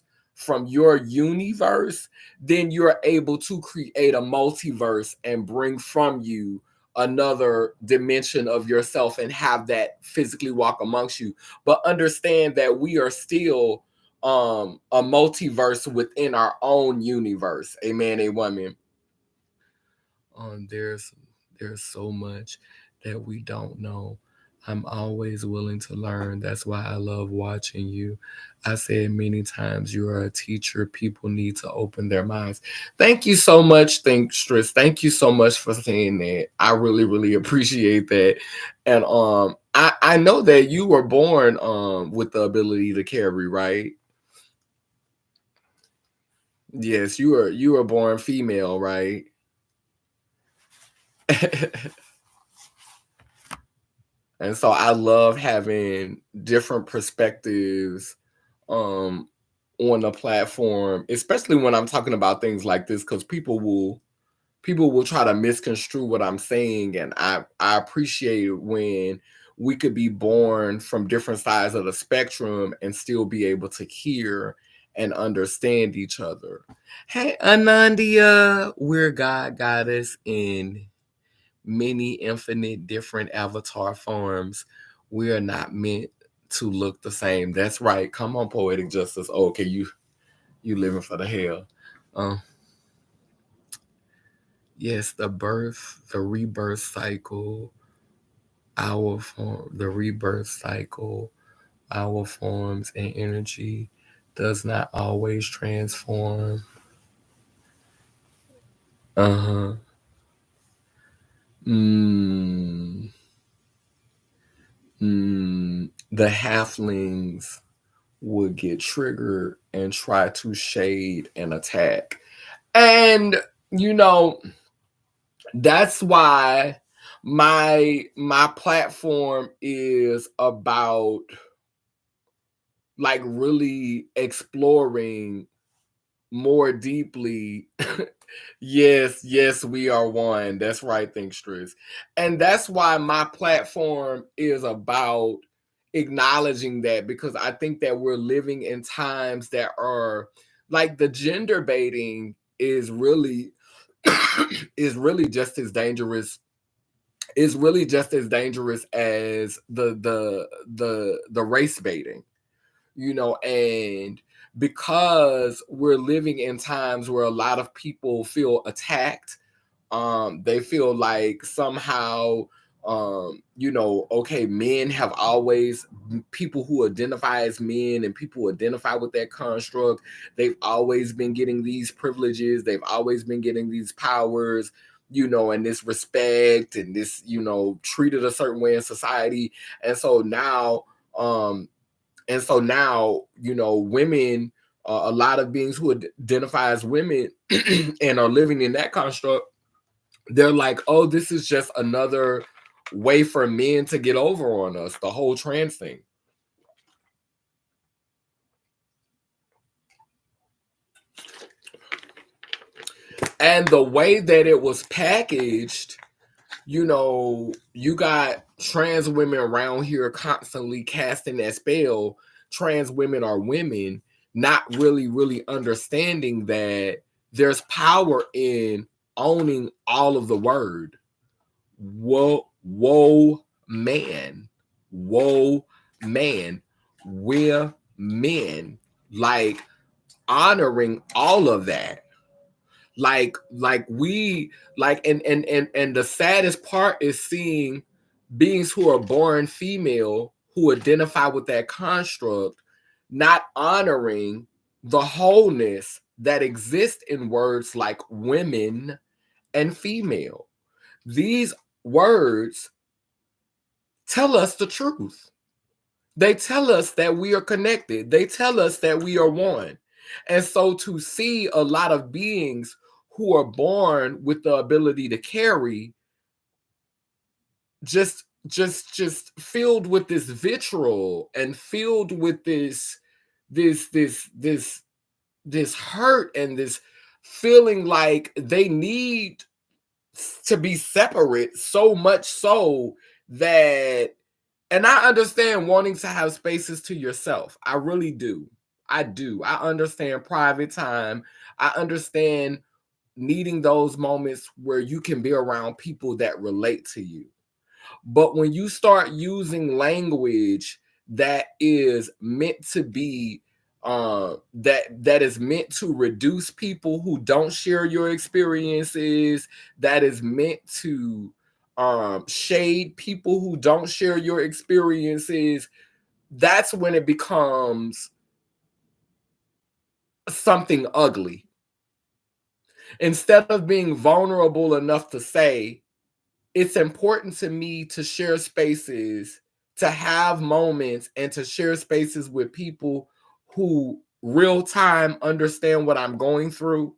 then you're able to create a multiverse and bring from you another dimension of yourself and have that physically walk amongst you. But understand that we are still a multiverse within our own universe. Amen, a woman. There's so much that we don't know. I'm always willing to learn. That's why I love watching you. I said many times, you are a teacher. People need to open their minds. Thank you so much, Thinkstress. Thank you so much for saying that. I really, really appreciate that. And I know that you were born with the ability to carry, right? Yes, you were born female, right? And so I love having different perspectives um on the platform, especially when I'm talking about things like this, because people will try to misconstrue what I'm saying. And I appreciate it when we could be born from different sides of the spectrum and still be able to hear and understand each other. Hey, Anandia, we're God Goddess in many infinite different avatar forms. We are not meant to look the same. That's right. Come on, poetic justice. Oh, okay, you living for the hell. Um, yes, the birth, the rebirth cycle, our form, the rebirth cycle, our forms and energy does not always transform. Uh huh. Mm, the halflings would get triggered and try to shade and attack. And you know, that's why my platform is about, like, really exploring more deeply. Yes, yes, we are one. That's right, Thinkstress. And that's why my platform is about acknowledging that, because I think that we're living in times that are, like, the gender baiting is really is really just as dangerous, as the race baiting, and because we're living in times where a lot of people feel attacked, they feel like somehow, okay, men have always, people who identify as men and people who identify with that construct, they've always been getting these privileges, they've always been getting these powers, and this respect, and this, treated a certain way in society. And so now, women, a lot of beings who identify as women and are living in that construct, they're like, oh, this is just another way for men to get over on us, the whole trans thing. And the way that it was packaged, you got trans women around here constantly casting that spell. Trans women are women. not really understanding that there's power in owning all of the word. Whoa, man. Whoa, man. We're men. Like honoring all of that. Like we like and the saddest part is seeing beings who are born female who identify with that construct not honoring the wholeness that exists in words like women and female. These words tell us the truth. They tell us that we are connected. They tell us that we are one. And so to see a lot of beings who are born with the ability to carry just filled with this vitriol and filled with this this this this hurt and this feeling like they need to be separate so much so that, and I understand wanting to have spaces to yourself. I really do. I do. I understand private time. I understand needing those moments where you can be around people that relate to you. But when you start using language that is meant to be that is meant to reduce people who don't share your experiences, that is meant to shade people who don't share your experiences, that's when it becomes something ugly. Instead of being vulnerable enough to say, it's important to me to share spaces, to have moments, and to share spaces with people who real time understand what I'm going through.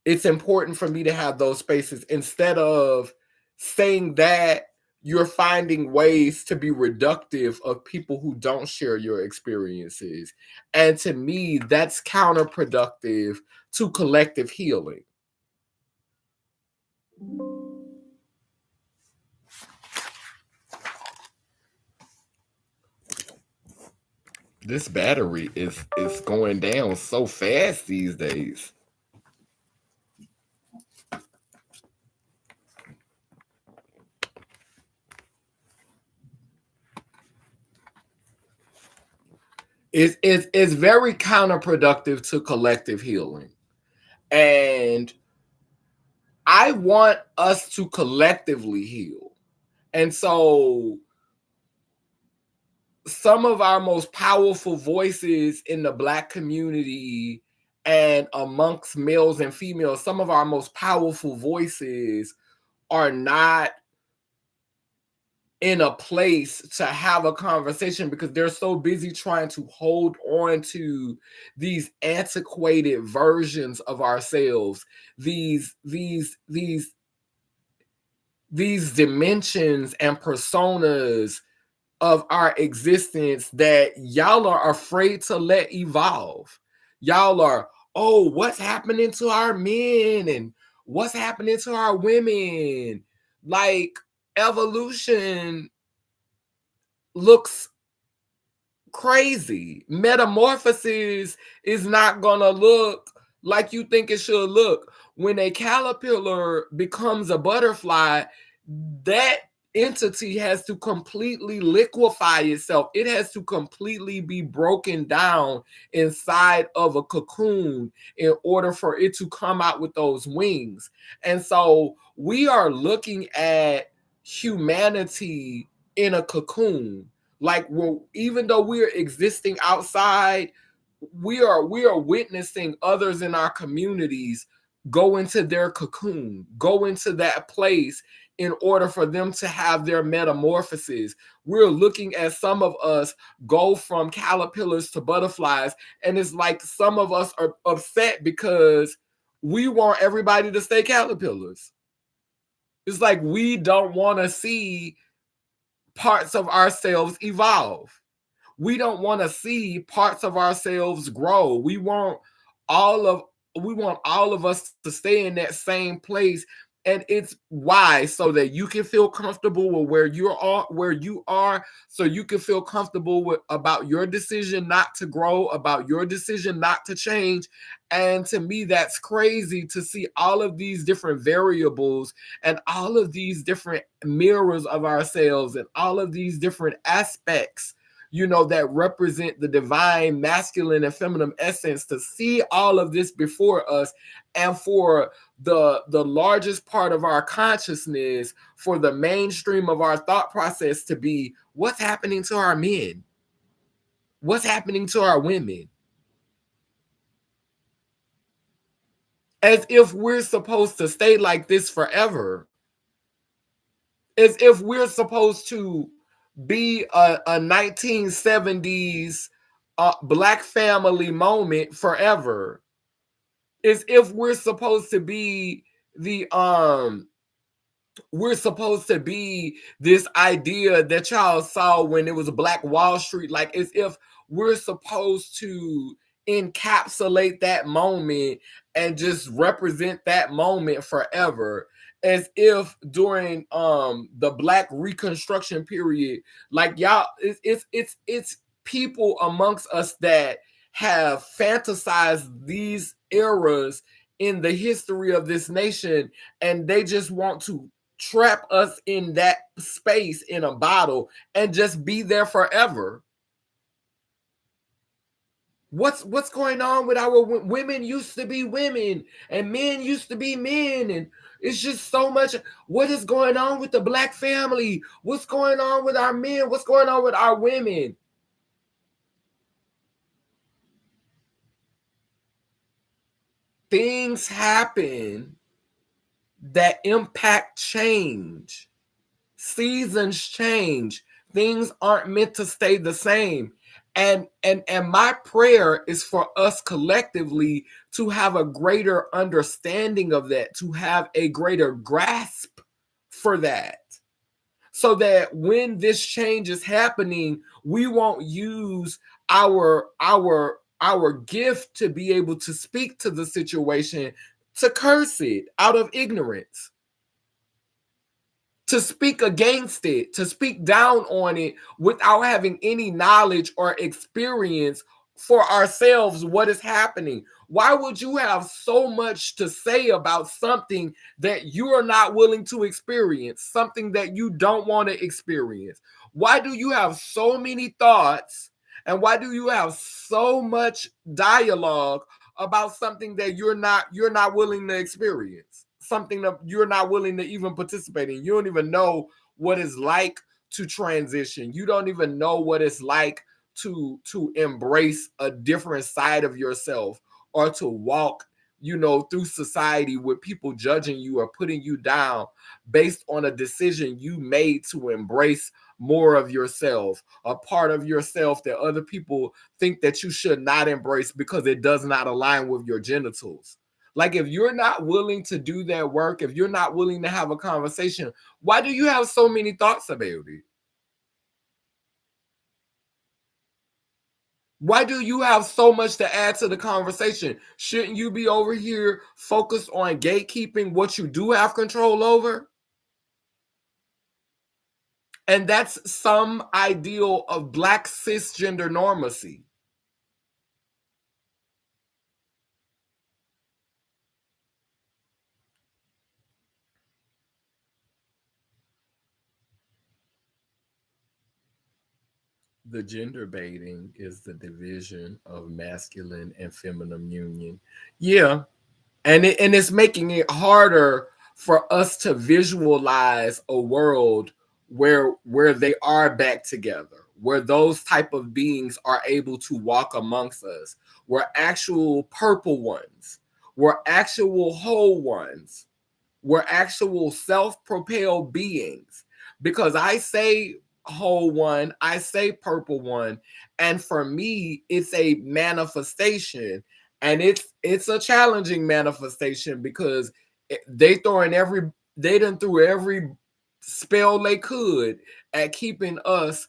It's important for me to have those spaces instead of saying that you're finding ways to be reductive of people who don't share your experiences. And to me, that's counterproductive to collective healing. This battery is going down so fast these days. It's very counterproductive to collective healing. And I want us to collectively heal. And so some of our most powerful voices in the Black community and amongst males and females, some of our most powerful voices are not in a place to have a conversation because they're so busy trying to hold on to these antiquated versions of ourselves, these dimensions and personas of our existence that y'all are afraid to let evolve. Y'all are, oh, what's happening to our men and what's happening to our women? Like evolution looks crazy. Metamorphosis is not gonna look like you think it should look. When a caterpillar becomes a butterfly, that entity has to completely liquefy itself. It has to completely be broken down inside of a cocoon in order for it to come out with those wings. And so we are looking at humanity in a cocoon. Like, well, even though we are existing outside, we are witnessing others in our communities go into their cocoon, go into that place in order for them to have their metamorphosis. We're looking at some of us go from caterpillars to butterflies, and it's like some of us are upset because we want everybody to stay caterpillars. It's like we don't want to see parts of ourselves evolve. We don't want to see parts of ourselves grow. All of we want all of us to stay in that same place And it's why, so that you can feel comfortable with where you are, so you can feel comfortable with about your decision not to grow, about your decision not to change. And to me, that's crazy to see all of these different variables and all of these different mirrors of ourselves and all of these different aspects, that represent the divine masculine and feminine essence, to see all of this before us, and for the largest part of our consciousness, for the mainstream of our thought process to be what's happening to our men, what's happening to our women, as if we're supposed to stay like this forever, as if we're supposed to be a 1970s black family moment forever, as if we're supposed to be the we're supposed to be this idea that y'all saw when it was Black Wall Street, like as if we're supposed to encapsulate that moment and just represent that moment forever, as if during the Black Reconstruction period, like y'all, it's people amongst us that have fantasized these eras in the history of this nation, and they just want to trap us in that space in a bottle and just be there forever. What's going on with our women? Used to be women and men used to be men, and it's just so much. What is going on with the black family? What's going on with our men? What's going on with our women? Things happen that impact change. Seasons change. Things aren't meant to stay the same. And my prayer is for us collectively to have a greater understanding of that, to have a greater grasp for that, so that when this change is happening, we won't use our gift to be able to speak to the situation to curse it out of ignorance, to speak against it, to speak down on it without having any knowledge or experience for ourselves what is happening. Why would you have so much to say about something that you are not willing to experience, something that you don't want to experience? Why do you have so many thoughts, and why do you have so much dialogue about something that you're not willing to experience, something that you're not willing to even participate in? You don't even know what it's like to transition. You don't even know what it's like to embrace a different side of yourself, or to walk through society with people judging you or putting you down based on a decision you made to embrace more of yourself, a part of yourself that other people think that you should not embrace because it does not align with your genitals. Like, if you're not willing to do that work, if you're not willing to have a conversation, why do you have so many thoughts about it? Why do you have so much to add to the conversation? Shouldn't you be over here focused on gatekeeping what you do have control over? And that's some ideal of black cisgender normacy. The gender baiting is the division of masculine and feminine union. Yeah, and it's making it harder for us to visualize a world where they are back together, where those type of beings are able to walk amongst us, where actual purple ones, where actual whole ones, were actual self-propelled beings. Because I say whole one, I say purple one, and for me, it's a manifestation, and it's a challenging manifestation because they throwing every they done threw every spell they could at keeping us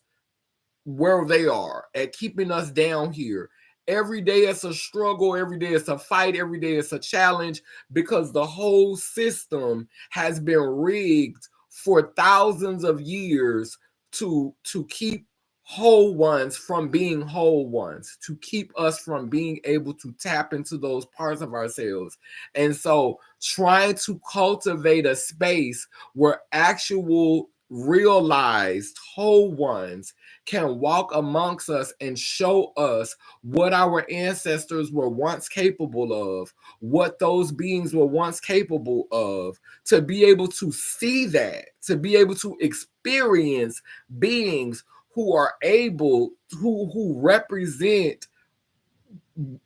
where they are, at keeping us down here. Every day it's a struggle, every day it's a fight, every day it's a challenge, because the whole system has been rigged for thousands of years to keep whole ones from being whole ones, to keep us from being able to tap into those parts of ourselves. And so trying to cultivate a space where actual realized whole ones can walk amongst us and show us what our ancestors were once capable of, what those beings were once capable of, to be able to see that, to be able to experience beings who are able, who represent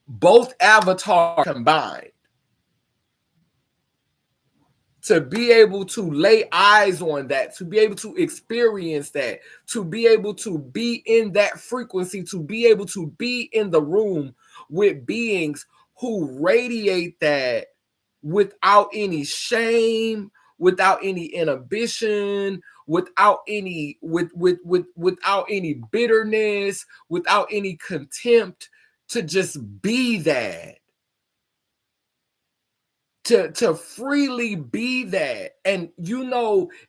both avatars combined, to be able to lay eyes on that, to be able to experience that, to be able to be in that frequency, to be able to be in the room with beings who radiate that without any shame, without any inhibition, without any bitterness, without any contempt, to just be that, to freely be that. And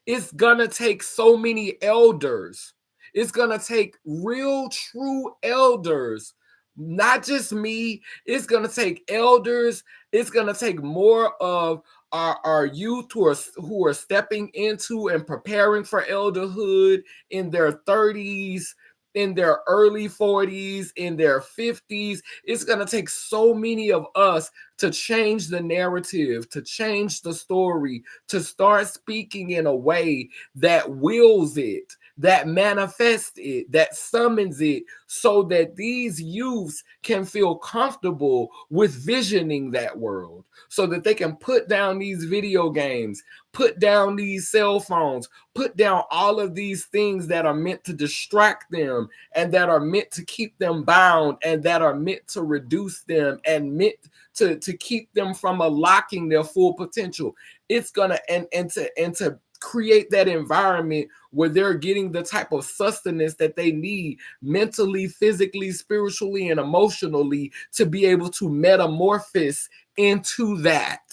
it's gonna take so many elders, it's gonna take real true elders, not just me. It's gonna take elders, it's gonna take more of our youth who are stepping into and preparing for elderhood in their 30s, in their early 40s, in their 50s. It's going to take so many of us to change the narrative, to change the story, to start speaking in a way that wills it, that manifests it, that summons it, so that these youths can feel comfortable with visioning that world, so that they can put down these video games, put down these cell phones, put down all of these things that are meant to distract them and that are meant to keep them bound and that are meant to reduce them and meant to keep them from unlocking their full potential. It's gonna and to create that environment where they're getting the type of sustenance that they need mentally, physically, spiritually, and emotionally to be able to metamorphose into that,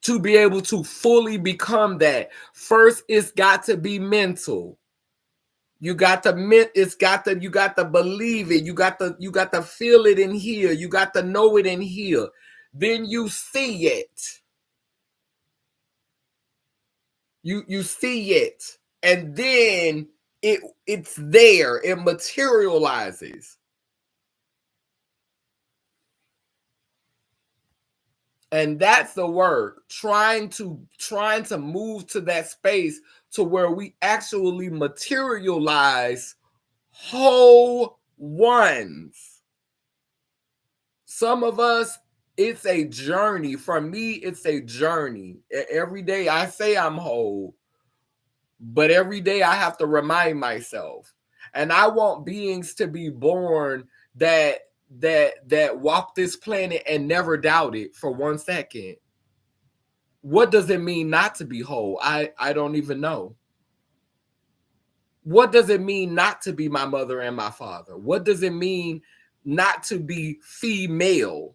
to be able to fully become that. First, it's got to be mental. You got to you got to believe it. You got to feel it in here. You got to know it in here. Then you see it. You see it. And then it's there. It materializes. And that's the work, trying to move to that space to where we actually materialize whole ones. Some of us, it's a journey. For me, it's a journey. Every day I say I'm whole, but every day I have to remind myself. And I want beings to be born that walk this planet and never doubt it for 1 second. What does it mean not to be whole? I don't even know. What does it mean not to be my mother and my father? What does it mean not to be female?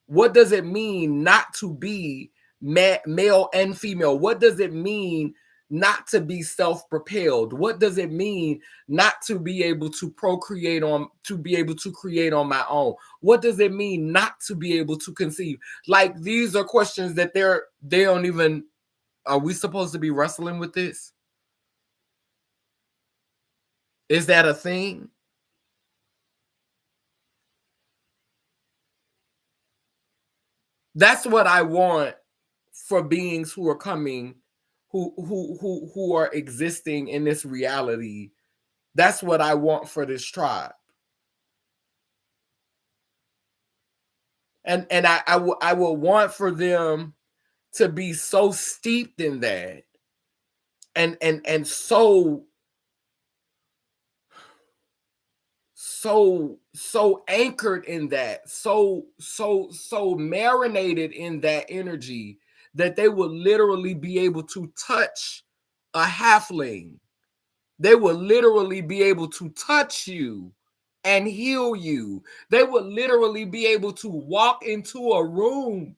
What does it mean not to be male and female? What does it mean not to be self-propelled? What does it mean not to be able to procreate to be able to create on my own? What does it mean not to be able to conceive? Like, these are questions that they don't even, are we supposed to be wrestling with this? Is that a thing? That's what I want for beings who are coming, who are existing in this reality. That's what I want for this tribe. And I will want for them to be so steeped in that, and so anchored in that, so marinated in that energy, that they will literally be able to touch a halfling. They would literally be able to touch you and heal you. They would literally be able to walk into a room.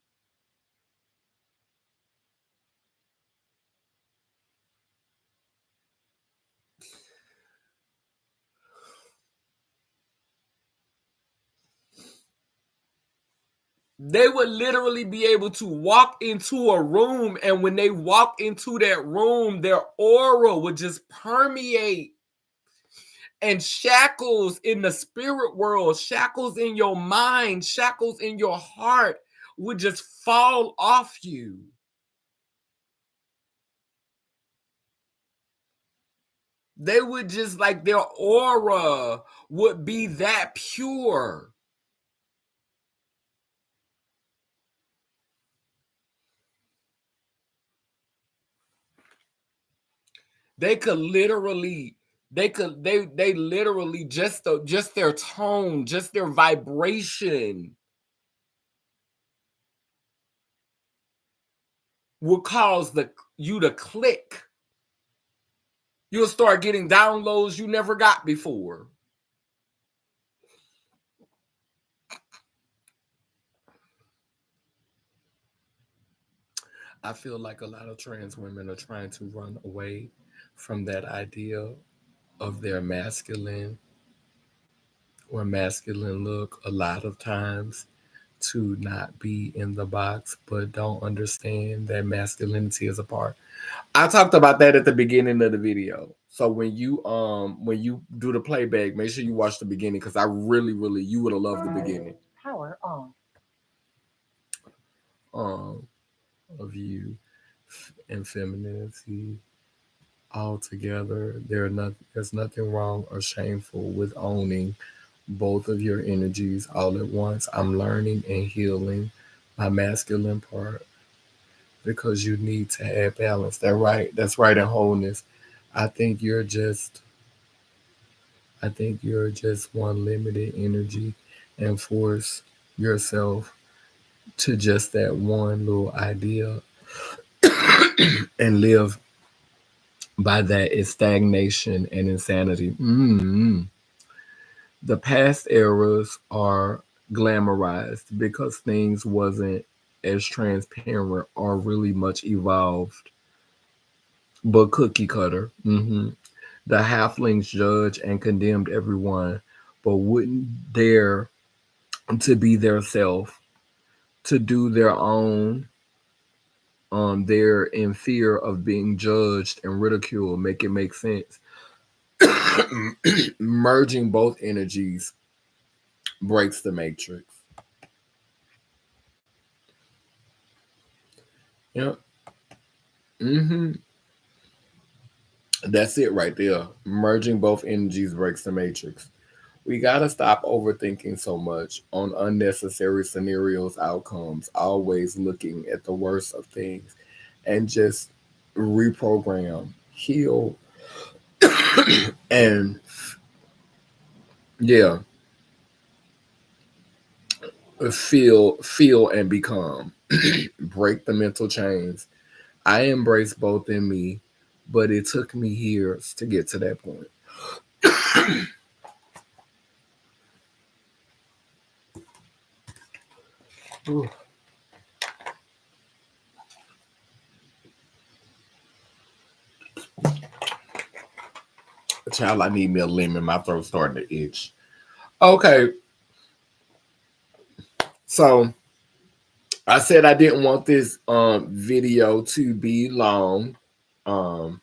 They would literally be able to walk into a room, and when they walk into that room, their aura would just permeate, and shackles in the spirit world, shackles in your mind, shackles in your heart would just fall off you. They would just like their aura would be that pure. They could literally they literally just their tone, just their vibration will cause the you to click. You'll start getting downloads you never got before. I feel like a lot of trans women are trying to run away from that idea of their masculine or masculine look a lot of times to not be in the box, but don't understand that masculinity is a part. I talked about that at the beginning of the video. So when you do the playback, make sure you watch the beginning because I really you would have loved the beginning. Power on. Um of you and femininity all together. There's nothing wrong or shameful with owning both of your energies all at once. I'm learning and healing my masculine part because you need to have balance. That's right in wholeness. I think you're just I think you're just one limited energy and force yourself to just that one little idea and live by that is stagnation and insanity. The past eras are glamorized because things wasn't as transparent or really much evolved, but cookie cutter. The halflings judged and condemned everyone, but wouldn't dare to be their self, to do their own. They're in fear of being judged and ridiculed. Make it make sense. Merging both energies breaks the matrix. Yep. hmm That's it right there. Merging both energies breaks the matrix. We gotta stop overthinking so much on unnecessary scenarios, outcomes, always looking at the worst of things, and just reprogram, heal, and yeah, feel, and become. Break the mental chains. I embrace both in me, but it took me years to get to that point. Ooh. Child, I need me a lemon. My throat's starting to itch. Okay, so I said I didn't want this video to be long. Um,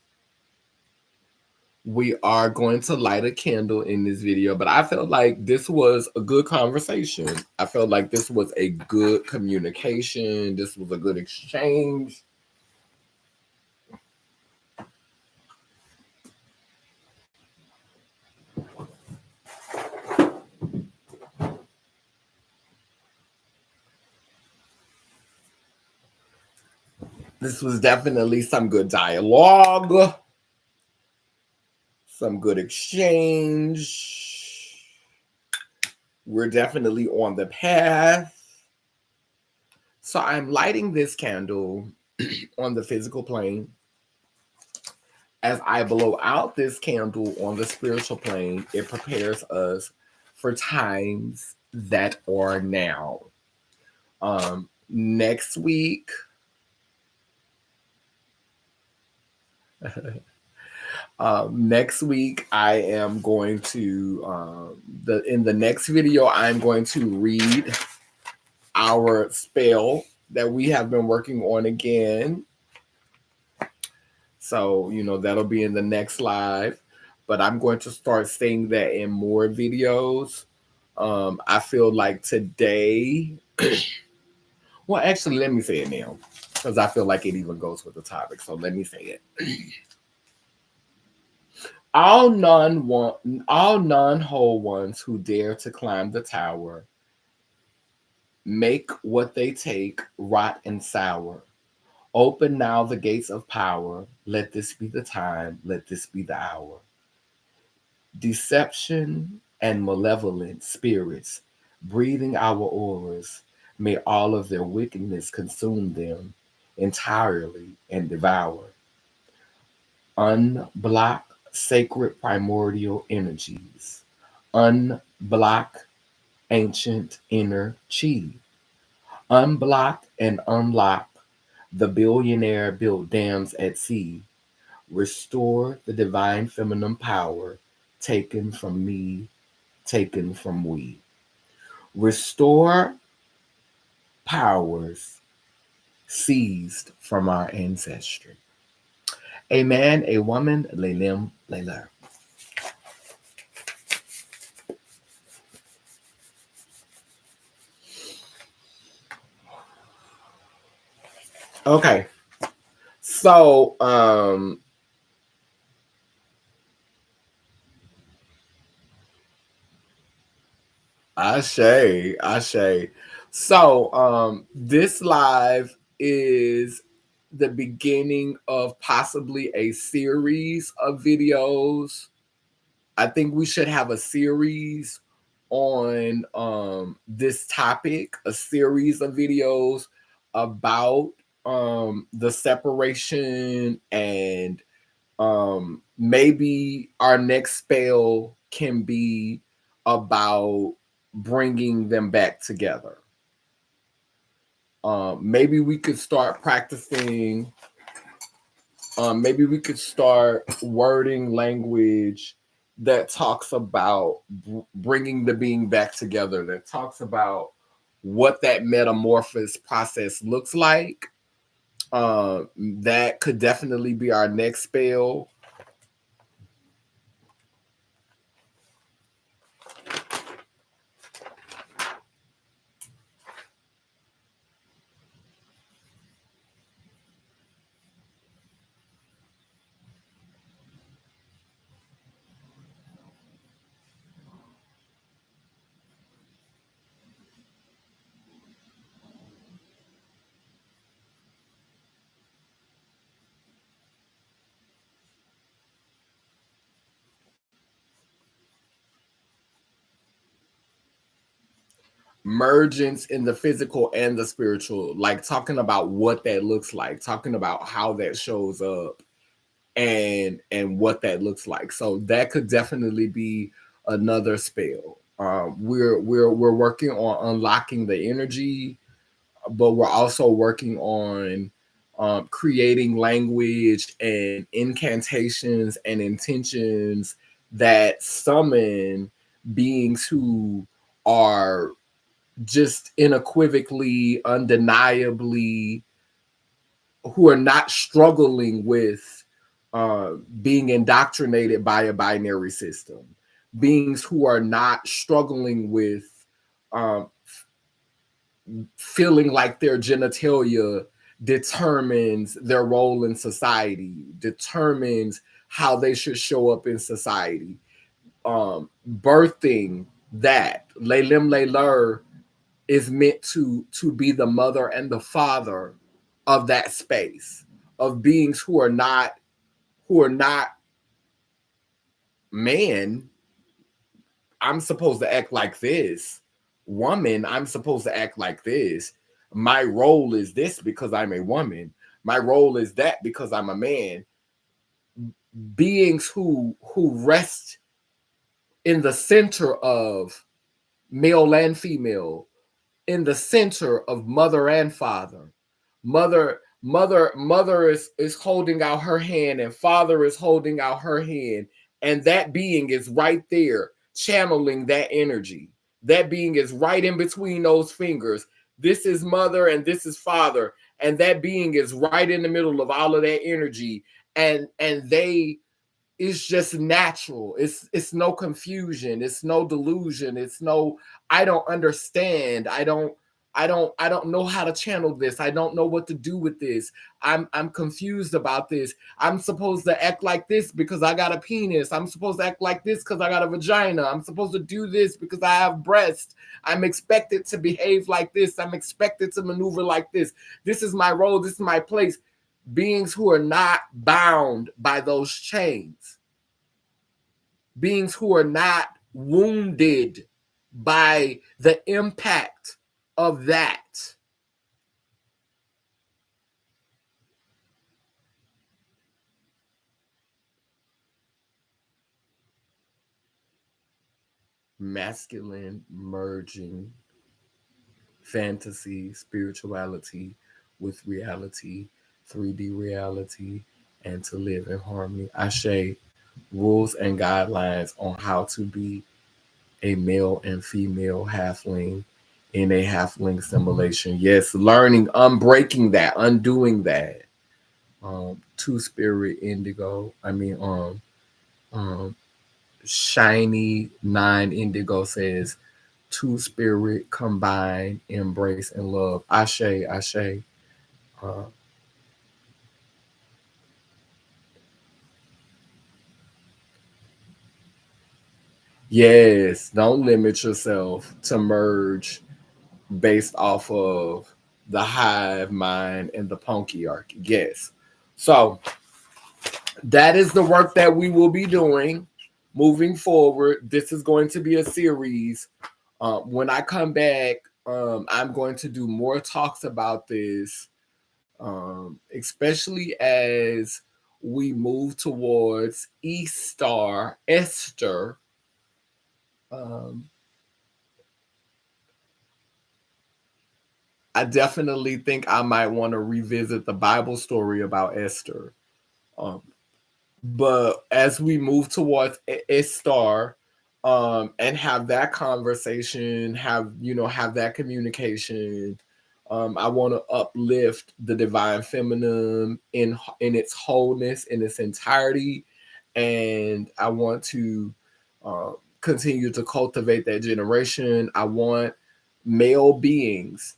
we are going to light a candle in this video, but I felt like this was a good conversation. I felt like this was a good communication. This was a good exchange. This was definitely some good dialogue, some good exchange. We're definitely on the path. So I'm lighting this candle on the physical plane. As I blow out this candle on the spiritual plane, it prepares us for times that are now. Next week, next week I am going to the in the next video I'm going to read our spell that we have been working on again. So, that'll be in the next live. But I'm going to start saying that in more videos. I feel like today, well, actually, let me say it now because I feel like it even goes with the topic. So let me say it. All non-whole ones who dare to climb the tower make what they take rot and sour. Open now the gates of power. Let this be the time. Let this be the hour. Deception and malevolent spirits breathing our auras, may all of their wickedness consume them entirely and devour. Unblock sacred primordial energies. Unblock ancient inner chi. Unblock and unlock the billionaire built dams at sea. Restore the divine feminine power taken from me, taken from we. Restore powers seized from our ancestry. A man, a woman, Lelim, Layla. Okay. So, Ashe, Ashe. So, this live is the beginning of possibly a series of videos. I think we should have a series on this topic, a series of videos about the separation, and maybe our next spell can be about bringing them back together. Maybe we could start practicing. Maybe we could start wording language that talks about bringing the being back together. That talks about what that metamorphosis process looks like. That could definitely be our next spell. Mergence in the physical and the spiritual, like talking about what that looks like, talking about how that shows up, and what that looks like. So that could definitely be another spell. We're working on unlocking the energy, but we're also working on creating language and incantations and intentions that summon beings who are just unequivocally, undeniably, who are not struggling with being indoctrinated by a binary system, beings who are not struggling with um, feeling like their genitalia determines their role in society, determines how they should show up in society. Birthing that, Lelim Leylur is meant to be the mother and the father of that space, of beings who are not man. I'm supposed to act like this. Woman, I'm supposed to act like this. My role is this because I'm a woman. My role is that because I'm a man. beings who rest in the center of male and female, in the center of mother and father. Mother is holding out her hand and father is holding out her hand, and that being is right there channeling that energy. That being is right in between those fingers. This is mother and this is father, and that being is right in the middle of all of that energy, and they, it's just natural. It's no confusion. It's no delusion. It's no, I don't understand. I don't know how to channel this. I don't know what to do with this. I'm confused about this. I'm supposed to act like this because I got a penis. I'm supposed to act like this because I got a vagina. I'm supposed to do this because I have breasts. I'm expected to behave like this. I'm expected to maneuver like this. This is my role. This is my place. Beings who are not bound by those chains, beings who are not wounded by the impact of that. Masculine merging fantasy, spirituality with reality, 3D reality, and to live in harmony. Ashe, rules and guidelines on how to be a male and female halfling in a halfling simulation. Yes, learning, unbreaking that, undoing that. Two spirit indigo. Um, shiny nine indigo says two spirit combine, embrace and love. Ashe, ashe. Uh, yes, don't limit yourself to merge based off of the hive mind and the punkyarchy. Yes. So that is the work that we will be doing moving forward. This is going to be a series. When I come back, I'm going to do more talks about this, especially as we move towards Esther. Um, I definitely think I might want to revisit the Bible story about Esther. Um, but as we move towards a star, and have that conversation, have that communication, I want to uplift the divine feminine in its wholeness, in its entirety, and I want to uh, continue to cultivate that generation. I want male beings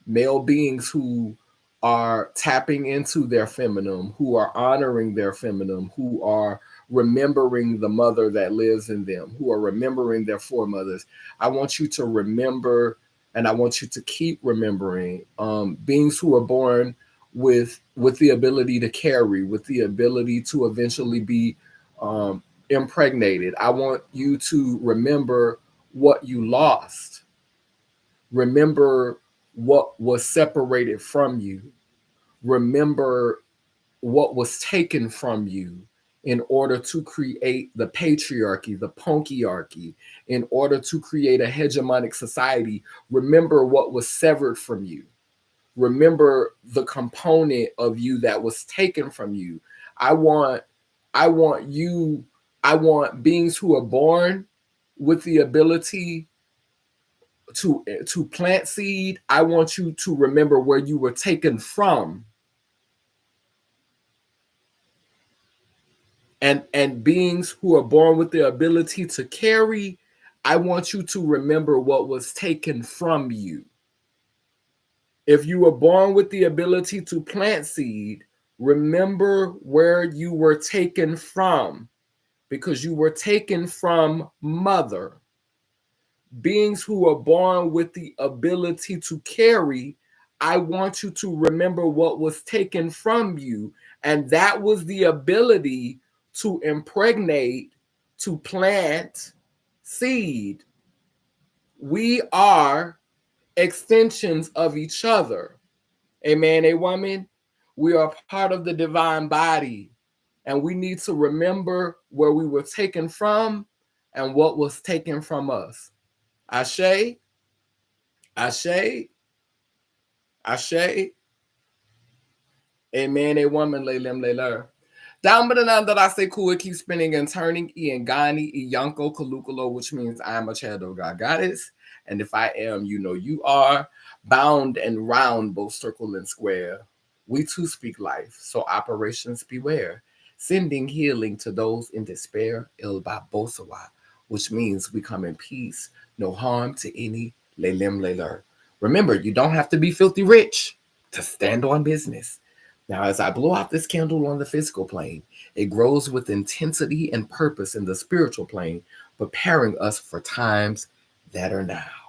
male beings who are tapping into their feminine, who are honoring their feminine, who are remembering the mother that lives in them, who are remembering their foremothers. I want you to remember, and I want you to keep remembering, beings who are born with the ability to carry, with the ability to eventually be impregnated. I want you to remember what you lost. Remember what was separated from you. Remember what was taken from you in order to create the patriarchy, the punkyarchy, in order to create a hegemonic society. Remember what was severed from you. Remember the component of you that was taken from you. I want I want you I want beings who are born with the ability to plant seed. I want you to remember where you were taken from, and beings who are born with the ability to carry, I want you to remember what was taken from you. If you were born with the ability to plant seed, remember where you were taken from, because you were taken from mother. Beings who are born with the ability to carry, I want you to remember what was taken from you. And that was the ability to impregnate, to plant seed. We are extensions of each other. A man, a woman, we are part of the divine body. And we need to remember where we were taken from and what was taken from us. Ashe, Ashe, Ashe, Amen, a woman, lay lim, lay lur. Down but the that I say cool, it keeps spinning and turning. Iangani, Iyanko, Kalukalo, which means I am a child of God goddess. And if I am, you know you are. Bound and round, both circle and square. We too speak life, so operations beware. Sending healing to those in despair, il babosawa, which means we come in peace, no harm to any, lelem leler. Remember, you don't have to be filthy rich to stand on business. Now, as I blow out this candle on the physical plane, it grows with intensity and purpose in the spiritual plane, preparing us for times that are now.